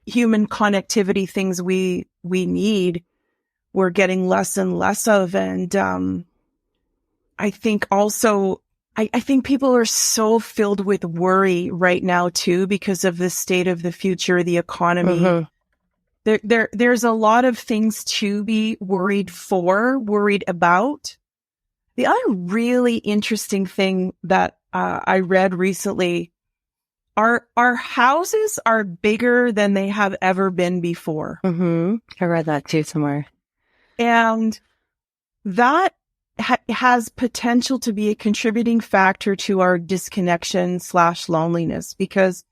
human connectivity things we need, we're getting less and less of. And I think also, I think people are so filled with worry right now too, because of the state of the future, the economy. Mm-hmm. There's a lot of things to be worried about. The other really interesting thing that I read recently, our houses are bigger than they have ever been before. Mm-hmm. I read that too somewhere. And that has potential to be a contributing factor to our disconnection / loneliness. Because,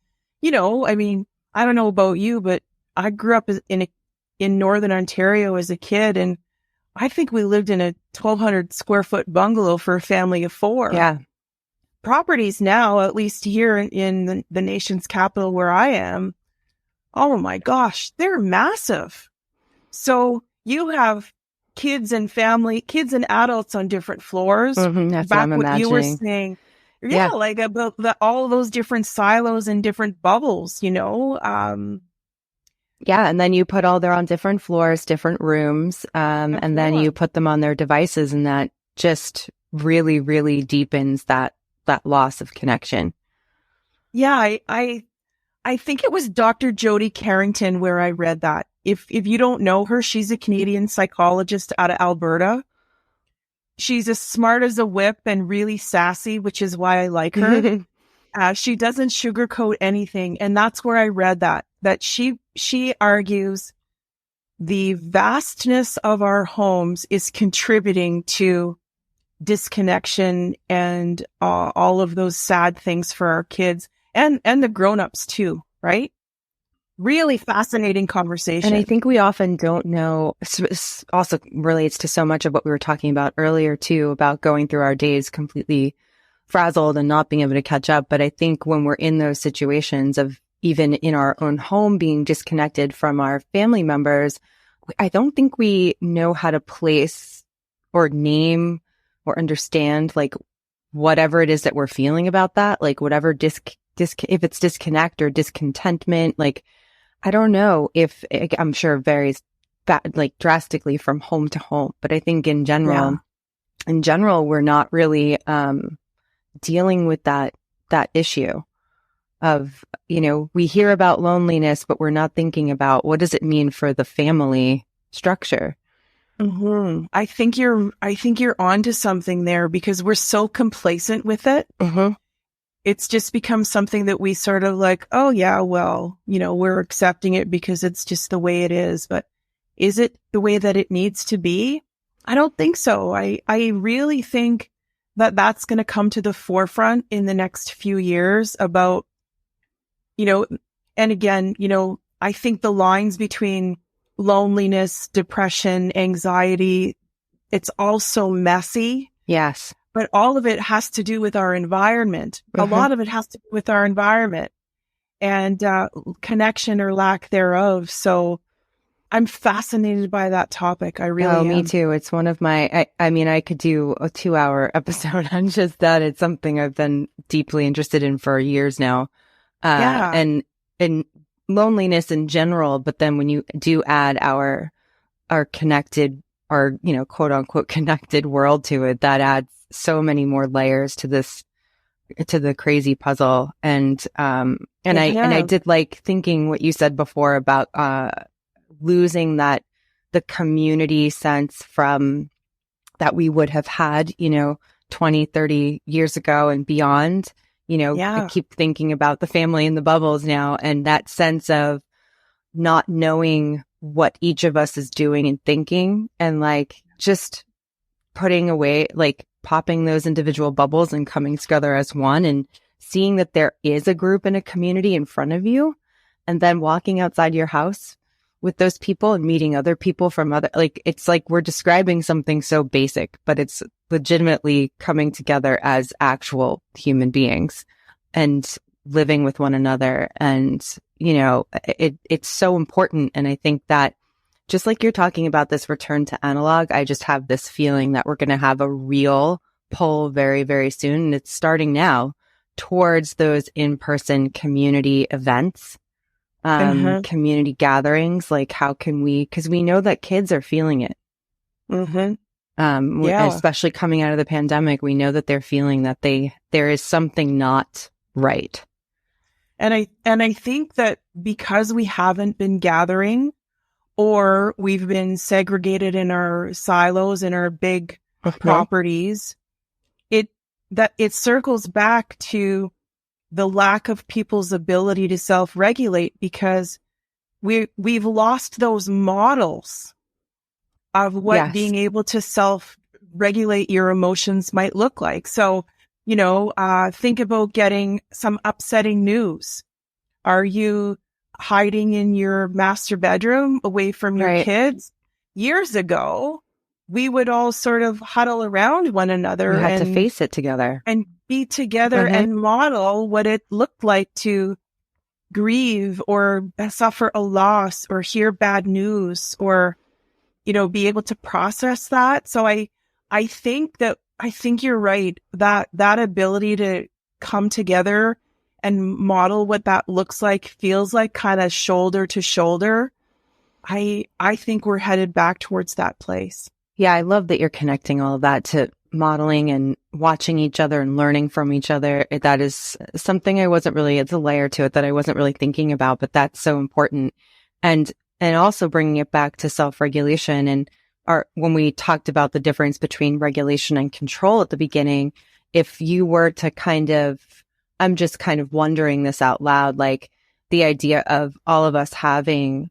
I don't know about you, but I grew up in Northern Ontario as a kid, and I think we lived in a 1,200 square foot bungalow for a family of 4. Yeah. Properties now, at least here in the nation's capital where I am, oh my gosh, they're massive. So you have kids and adults on different floors. Mm-hmm, that's back what I'm imagining. You were saying, like about all those different silos and different bubbles, Yeah, and then you put all their on different floors, different rooms, and then you put them on their devices, and that just really, really deepens that loss of connection. Yeah, I think it was Dr. Jody Carrington where I read that. If you don't know her, she's a Canadian psychologist out of Alberta. She's as smart as a whip and really sassy, which is why I like her. She doesn't sugarcoat anything, and that's where I read that she argues the vastness of our homes is contributing to disconnection and all of those sad things for our kids and the grown-ups too, right? Really fascinating conversation. And I think we often don't know, also relates to so much of what we were talking about earlier too, about going through our days completely frazzled and not being able to catch up. But I think when we're in those situations of even in our own home being disconnected from our family members, I don't think we know how to place or name or understand like whatever it is that we're feeling about that, like whatever if it's disconnect or discontentment, like I don't know if I'm sure it varies like drastically from home to home, but I think in general, we're not really dealing with that issue of, we hear about loneliness, but we're not thinking about what does it mean for the family structure. Mm-hmm. I think you're onto something there because we're so complacent with it. Mm-hmm. It's just become something that we sort of like, oh yeah, well, we're accepting it because it's just the way it is. But is it the way that it needs to be? I don't think so. I really think that that's going to come to the forefront in the next few years about, and again, I think the lines between loneliness, depression, anxiety, it's all so messy. Yes. But all of it has to do with our environment. Mm-hmm. A lot of it has to do with our environment and connection or lack thereof. So I'm fascinated by that topic. I really am. Me too. It's one of my, I could do a 2-hour episode on just that. It's something I've been deeply interested in for years now. And loneliness in general. But then when you do add our connected, our, quote unquote connected world to it, that adds so many more layers to the crazy puzzle. And I did like thinking what you said before about, losing the community sense from that we would have had, 20, 30 years ago and beyond. You know, I keep thinking about the family in the bubbles now, and that sense of not knowing what each of us is doing and thinking, and like just putting away, like popping those individual bubbles and coming together as one, and seeing that there is a group and a community in front of you, and then walking outside your house with those people and meeting other people from other, like, it's like we're describing something so basic, but it's legitimately coming together as actual human beings and living with one another. And, you know, it's so important. And I think that just like you're talking about this return to analog, I just have this feeling that we're going to have a real pull very, very soon. And it's starting now towards those in-person community events, community gatherings. Like, how can we, because we know that kids are feeling it. Especially coming out of the pandemic, we know that they're feeling that there is something not right. And I think that because we haven't been gathering, or we've been segregated in our silos, in our big properties, it circles back to the lack of people's ability to self-regulate, because we've lost those models of what being able to self-regulate your emotions might look like. So, you know, think about getting some upsetting news. Are you hiding in your master bedroom away from your kids? Years ago, we would all sort of huddle around one another. We had to face it together. And be together and model what it looked like to grieve or suffer a loss or hear bad news, or, you know, be able to process that. So I think you're right, that ability to come together and model what that looks like, feels like, kind of shoulder to shoulder. I think we're headed back towards that place. Yeah, I love that you're connecting all of that to modeling and watching each other and learning from each other. That is something it's a layer to it that I wasn't really thinking about, but that's so important. And also bringing it back to self-regulation. And when we talked about the difference between regulation and control at the beginning, if you were to I'm just kind of wondering this out loud, like the idea of all of us having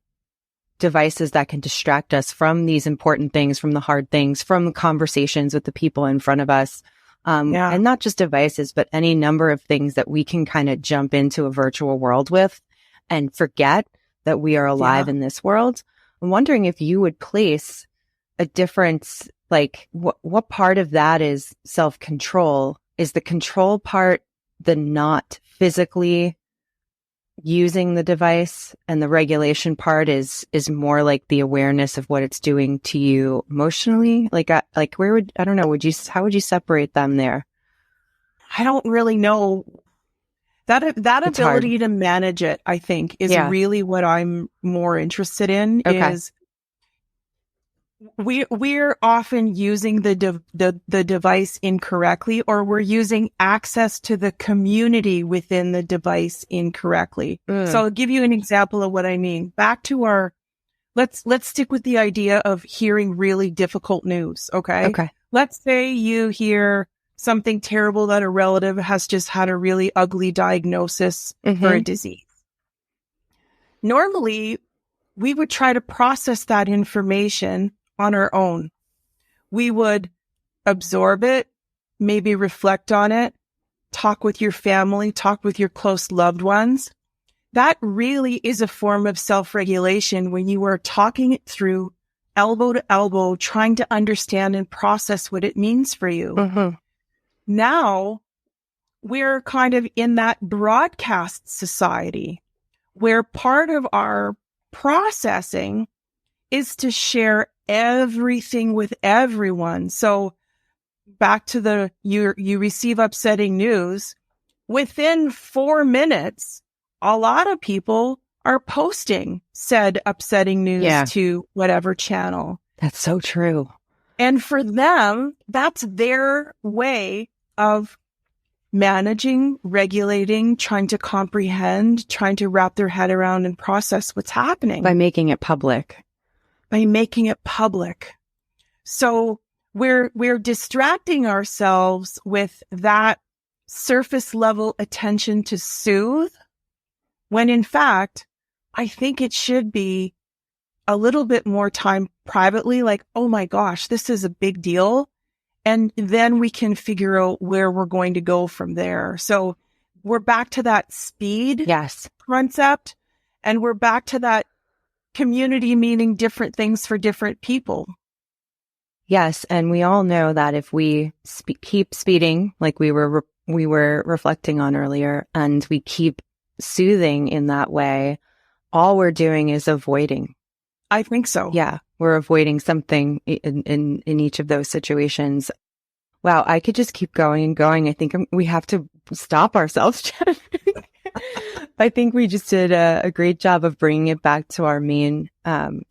devices that can distract us from these important things, from the hard things, from conversations with the people in front of us. And not just devices, but any number of things that we can kind of jump into a virtual world with and forget that we are alive in this world. I'm wondering if you would place a difference, like what part of that is self-control? Is the control part the not physically using the device, and the regulation part is more like the awareness of what it's doing to you emotionally? How would you separate them there? I don't really know. That ability to manage it, I think, is really what I'm more interested in. Is we're often using the device incorrectly, or we're using access to the community within the device incorrectly. So I'll give you an example of what I mean. Back to let's stick with the idea of hearing really difficult news. Okay. Let's say you hear something terrible, that a relative has just had a really ugly diagnosis for a disease. Normally, we would try to process that information on our own. We would absorb it, maybe reflect on it, talk with your family, talk with your close loved ones. That really is a form of self-regulation, when you are talking it through elbow to elbow, trying to understand and process what it means for you. Now, we're kind of in that broadcast society where part of our processing is to share everything with everyone. So back to you receive upsetting news. Within 4 minutes, a lot of people are posting said upsetting news to whatever channel. That's so true. And for them, that's their way of managing, regulating, trying to comprehend, trying to wrap their head around and process what's happening. By making it public. So we're distracting ourselves with that surface level attention to soothe, when in fact, I think it should be a little bit more time privately, like, oh my gosh, this is a big deal. And then we can figure out where we're going to go from there. So we're back to that speed concept, and we're back to that community meaning different things for different people. Yes. And we all know that if we keep speeding, like we were reflecting on earlier, and we keep soothing in that way, all we're doing is avoiding. I think so. Yeah. We're avoiding something in each of those situations. Wow. I could just keep going and going. I think we have to stop ourselves, Jen. I think we just did a great job of bringing it back to our main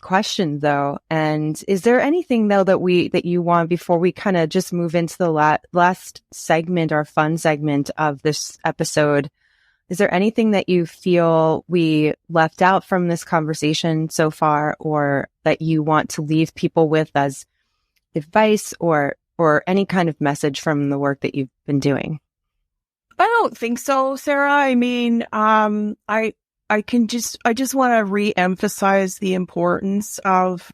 question, though. And is there anything, though, that you want, before we kind of just move into the last segment, our fun segment of this episode? Is there anything that you feel we left out from this conversation so far, or that you want to leave people with as advice or any kind of message from the work that you've been doing? I don't think so, Sarah. I mean, I just want to re-emphasize the importance of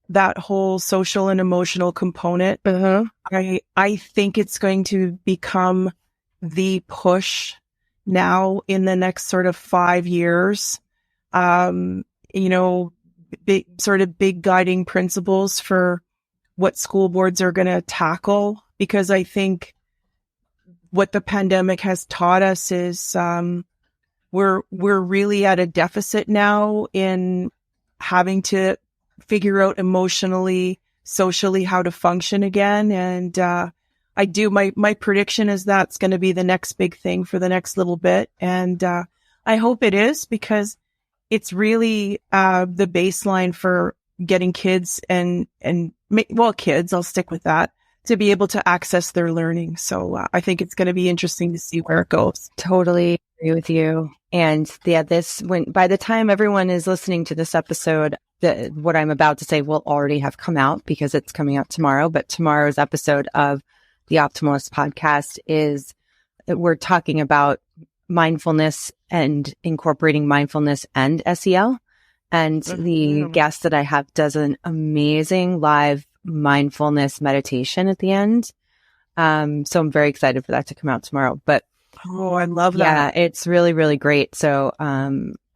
that whole social and emotional component. I think it's going to become the push now in the next sort of 5 years. Big guiding principles for what school boards are going to tackle, because I think what the pandemic has taught us is we're really at a deficit now in having to figure out emotionally, socially how to function again. And my prediction is that's going to be the next big thing for the next little bit. And I hope it is, because it's really the baseline for getting kids kids, I'll stick with that, to be able to access their learning. So I think it's going to be interesting to see where it goes. Totally agree with you. And by the time everyone is listening to this episode, what I'm about to say will already have come out, because it's coming out tomorrow. But tomorrow's episode of the Optimalist podcast we're talking about mindfulness and incorporating mindfulness and SEL. And the guest that I have does an amazing live mindfulness meditation at the end. So I'm very excited for that to come out tomorrow. But I love that. Yeah, it's really, really great. So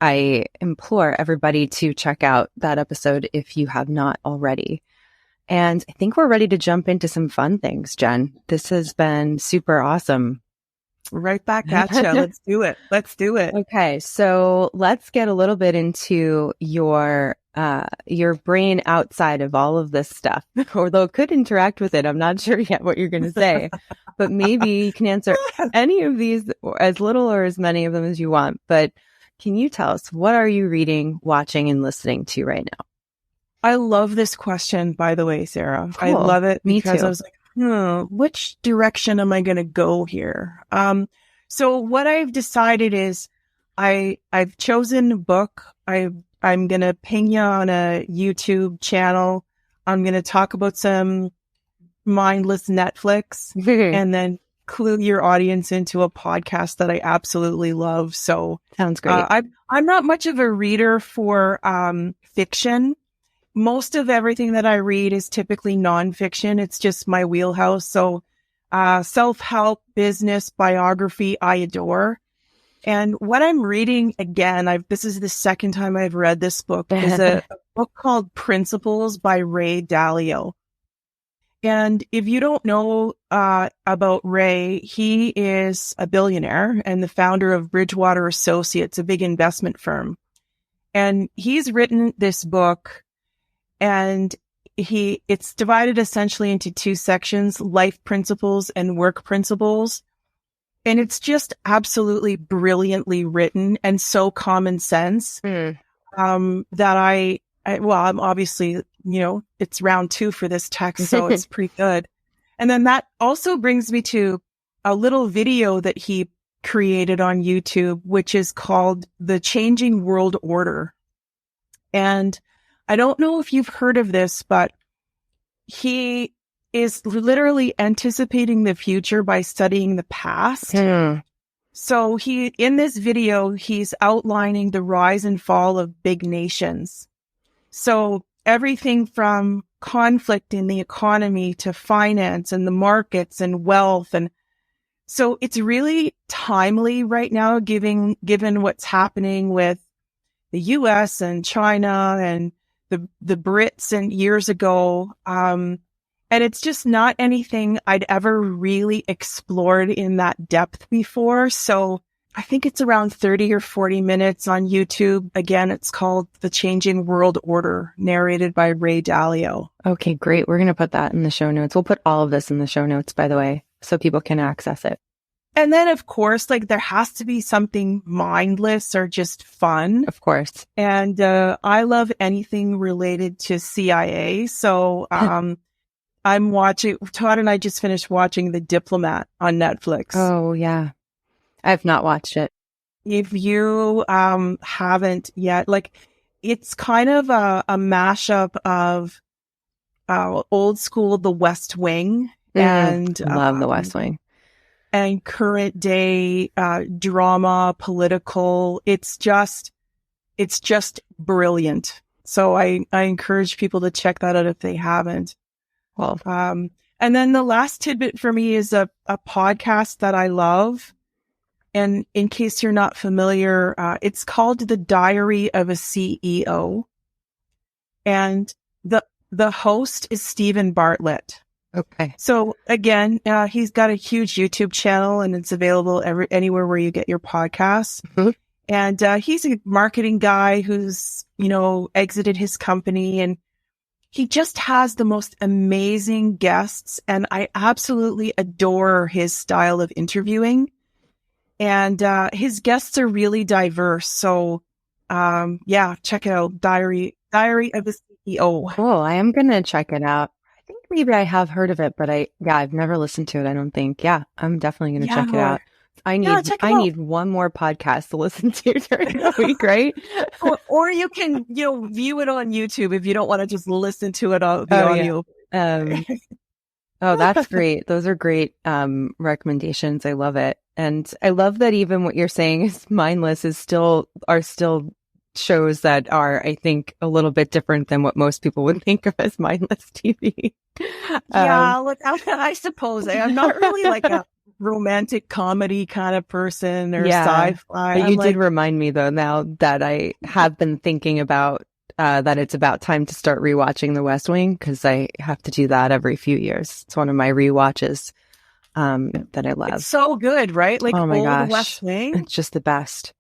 I implore everybody to check out that episode if you have not already. And I think we're ready to jump into some fun things, Jen. This has been super awesome. Right back at you. Let's do it. Okay. So let's get a little bit into your brain outside of all of this stuff, although it could interact with it. I'm not sure yet what you're going to say, but maybe you can answer any of these, or as little or as many of them as you want. But can you tell us, what are you reading, watching, and listening to right now? I love this question, by the way, Sarah. Cool. I love it because I was like, which direction am I going to go here? So what I've decided is I've chosen a book. I'm going to ping you on a YouTube channel. I'm going to talk about some mindless Netflix and then clue your audience into a podcast that I absolutely love. So sounds great. I'm not much of a reader for fiction. Most of everything that I read is typically nonfiction. It's just my wheelhouse. So self-help, business, biography, I adore. And what I'm reading, again, this is the second time I've read this book, is a book called Principles by Ray Dalio. And if you don't know about Ray, he is a billionaire and the founder of Bridgewater Associates, a big investment firm. And he's written this book, and it's divided essentially into two sections, life principles and work principles. And it's just absolutely brilliantly written and so common sense that I'm obviously, it's round 2 for this text, so it's pretty good. And then that also brings me to a little video that he created on YouTube, which is called The Changing World Order. And I don't know if you've heard of this, but he is literally anticipating the future by studying the past. So in this video, he's outlining the rise and fall of big nations. So everything from conflict in the economy to finance and the markets and wealth. And so it's really timely right now, given what's happening with the US and China and the Brits and years ago. And it's just not anything I'd ever really explored in that depth before. So I think it's around 30 or 40 minutes on YouTube. Again, it's called The Changing World Order, narrated by Ray Dalio. Okay, great. We're going to put that in the show notes. We'll put all of this in the show notes, by the way, so people can access it. And then, of course, like there has to be something mindless or just fun. Of course. And I love anything related to CIA. So I'm watching, Todd and I just finished watching The Diplomat on Netflix. Oh, yeah. I have not watched it. If you haven't yet, like it's kind of a mashup of old school The West Wing and love The West Wing. And current day drama, political. It's just brilliant. So I encourage people to check that out if they haven't. Well, and then the last tidbit for me is a podcast that I love. And in case you're not familiar, it's called The Diary of a CEO. And the host is Stephen Bartlett. Okay. So again, he's got a huge YouTube channel and it's available anywhere where you get your podcasts. Mm-hmm. And he's a marketing guy who's, exited his company, and he just has the most amazing guests. And I absolutely adore his style of interviewing. And his guests are really diverse. So check it out. Diary of a CEO. Cool. I am going to check it out. I think maybe I have heard of it, but I've never listened to it, I don't think. Yeah, I'm definitely going to check it out. I need one more podcast to listen to during the week, right? or you can, view it on YouTube if you don't want to just listen to it on the audio. Oh, that's great. Those are great recommendations. I love it. And I love that even what you're saying is mindless are still shows that are, I think, a little bit different than what most people would think of as mindless TV. Yeah, look, I suppose I'm not really like a romantic comedy kind of person or sci-fi. You did remind me though, now that I have been thinking about that it's about time to start rewatching The West Wing, because I have to do that every few years. It's one of my rewatches that I love. It's so good, right? Like, oh my gosh, West Wing. It's just the best.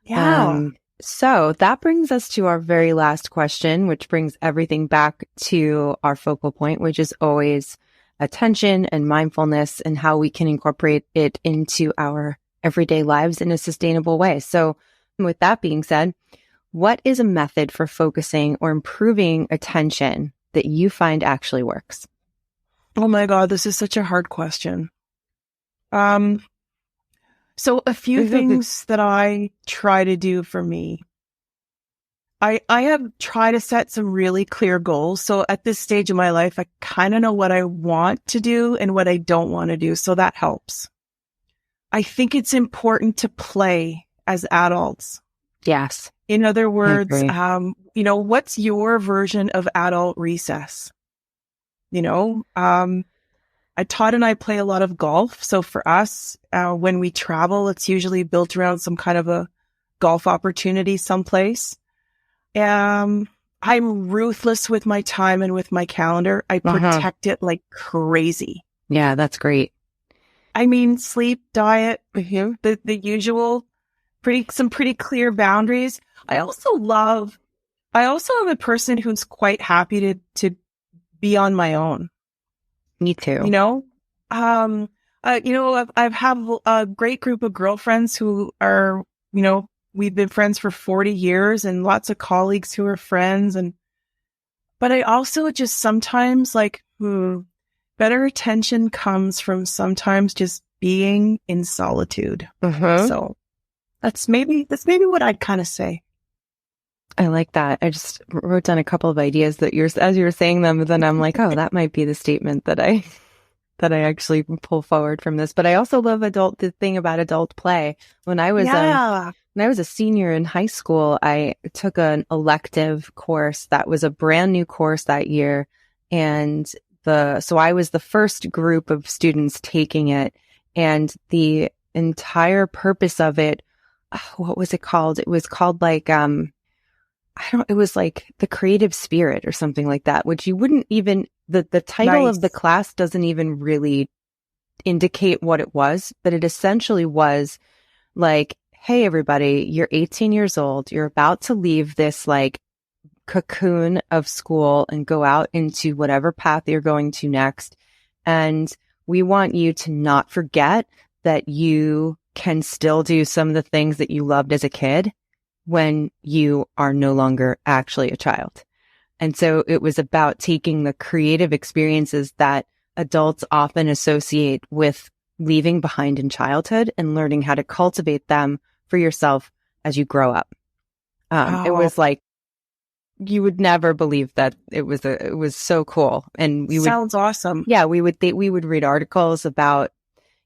Yeah. So that brings us to our very last question, which brings everything back to our focal point, which is always attention and mindfulness and how we can incorporate it into our everyday lives in a sustainable way. So with that being said, what is a method for focusing or improving attention that you find actually works? Oh my God, this is such a hard question. So a few things that I try to do for me. I have tried to set some really clear goals. So at this stage of my life, I kind of know what I want to do and what I don't want to do. So that helps. I think it's important to play as adults. Yes. In other words, what's your version of adult recess? Todd and I play a lot of golf. So for us, when we travel, it's usually built around some kind of a golf opportunity someplace. I'm ruthless with my time and with my calendar. I protect it like crazy. Yeah, that's great. I mean, sleep, diet, the usual, some pretty clear boundaries. I also am a person who's quite happy to be on my own. Me too. I've have a great group of girlfriends who are, we've been friends for 40 years and lots of colleagues who are friends. But I also just sometimes better attention comes from sometimes just being in solitude. So that's maybe what I'd kind of say. I like that. I just wrote down a couple of ideas that as you were saying them, but then I'm like, oh, that might be the statement that I actually pull forward from this. But I also love the thing about adult play. When I was a senior in high school, I took an elective course that was a brand new course that year. And so I was the first group of students taking it, and the entire purpose of it, what was it called? It was called like, it was like the creative spirit or something like that, which you wouldn't even, the title of the class doesn't even really indicate what it was, but it essentially was like, hey, everybody, you're 18 years old. You're about to leave this like cocoon of school and go out into whatever path you're going to next. And we want you to not forget that you can still do some of the things that you loved as a kid when you are no longer actually a child. And so it was about taking the creative experiences that adults often associate with leaving behind in childhood and learning how to cultivate them for yourself as you grow up. It was like, you would never believe that it was so cool. And sounds awesome. Yeah, we would read articles about,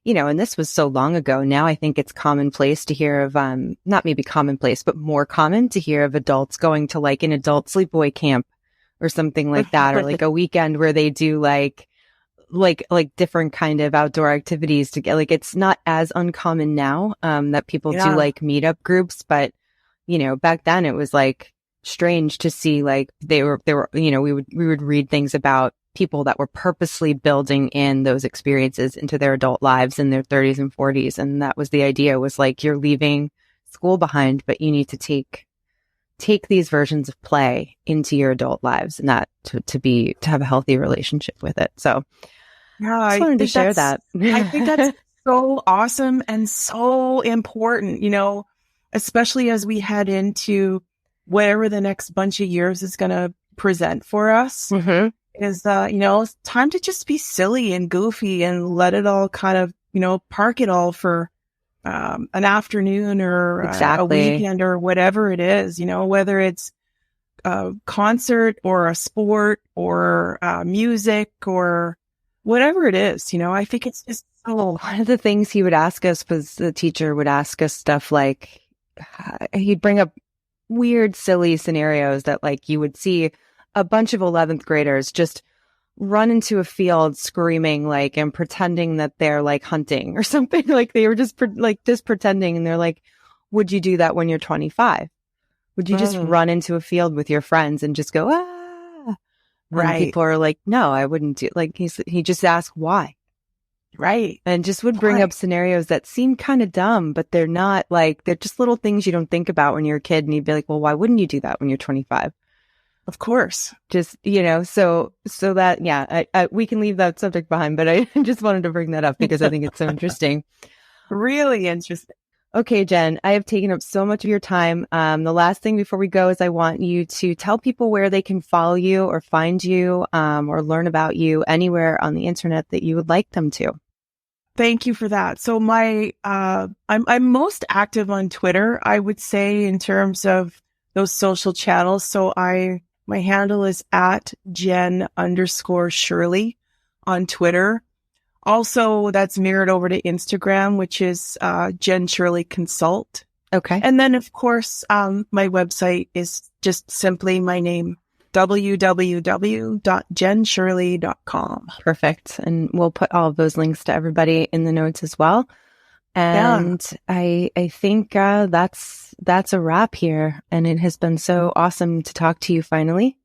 and this was so long ago. Now I think it's commonplace to hear of, not maybe commonplace, but more common to hear of adults going to like an adult sleepaway camp or something like that, or like a weekend where they do like different kind of outdoor activities to get, like, it's not as uncommon now, that people do like meetup groups, but back then it was like strange to see, like they were, we would read things about people that were purposely building in those experiences into their adult lives in their 30s and 40s. And that was the idea, was like, you're leaving school behind, but you need to take these versions of play into your adult lives, and that to have a healthy relationship with it. So I just wanted to share that. I think that's so awesome and so important, especially as we head into whatever the next bunch of years is going to present for us. Mm-hmm. Is, it's time to just be silly and goofy and let it all kind of, park it all for an afternoon or a weekend or whatever it is, whether it's a concert or a sport or music or whatever it is, I think it's just so. One of the things he would ask us was, the teacher would ask us stuff like, he'd bring up weird, silly scenarios that like you would see a bunch of 11th graders just run into a field screaming like and pretending that they're like hunting or something. Like they were just pretending, and they're like, would you do that when you're 25? Would you just run into a field with your friends and just go, ah? Right. And people are like, no, I wouldn't do. Like he just asked why. Right. And just would bring up scenarios that seem kind of dumb, but they're not, like, they're just little things you don't think about when you're a kid. And you'd be like, well, why wouldn't you do that when you're 25? Of course. Just, so that, we can leave that subject behind, but I just wanted to bring that up because I think it's so interesting. Really interesting. Okay, Jen, I have taken up so much of your time. The last thing before we go is I want you to tell people where they can follow you or find you, or learn about you anywhere on the internet that you would like them to. Thank you for that. So I'm most active on Twitter, I would say, in terms of those social channels. So my handle is at Jen_Shirley on Twitter. Also, that's mirrored over to Instagram, which is Jen Shirley Consult. Okay. And then, of course, my website is just simply my name, www.jenshirley.com. Perfect. And we'll put all of those links to everybody in the notes as well. And I think that's a wrap here. And it has been so awesome to talk to you finally.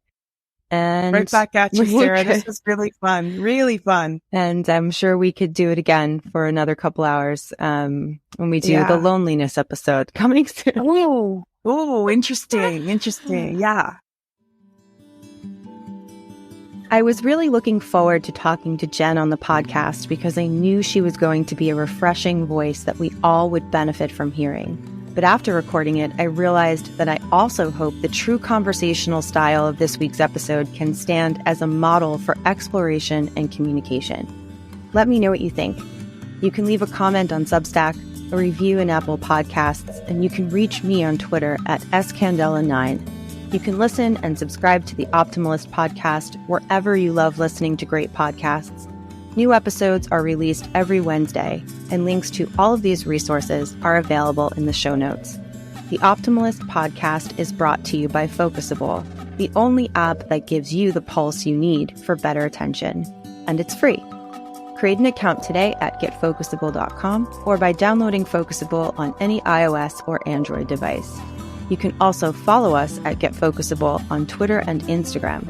And right back at you, Sarah. This was really fun. Really fun. And I'm sure we could do it again for another couple hours when we do the loneliness episode coming soon. Oh, interesting. Interesting. Yeah. I was really looking forward to talking to Jen on the podcast because I knew she was going to be a refreshing voice that we all would benefit from hearing. But after recording it, I realized that I also hope the true conversational style of this week's episode can stand as a model for exploration and communication. Let me know what you think. You can leave a comment on Substack, a review in Apple Podcasts, and you can reach me on Twitter at scandela9. You can listen and subscribe to the Optimalist podcast wherever you love listening to great podcasts. New episodes are released every Wednesday, and links to all of these resources are available in the show notes. The Optimalist podcast is brought to you by Focusable, the only app that gives you the pulse you need for better attention. And it's free. Create an account today at getfocusable.com or by downloading Focusable on any iOS or Android device. You can also follow us at Get Focusable on Twitter and Instagram.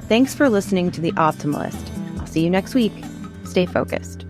Thanks for listening to The Optimalist. I'll see you next week. Stay focused.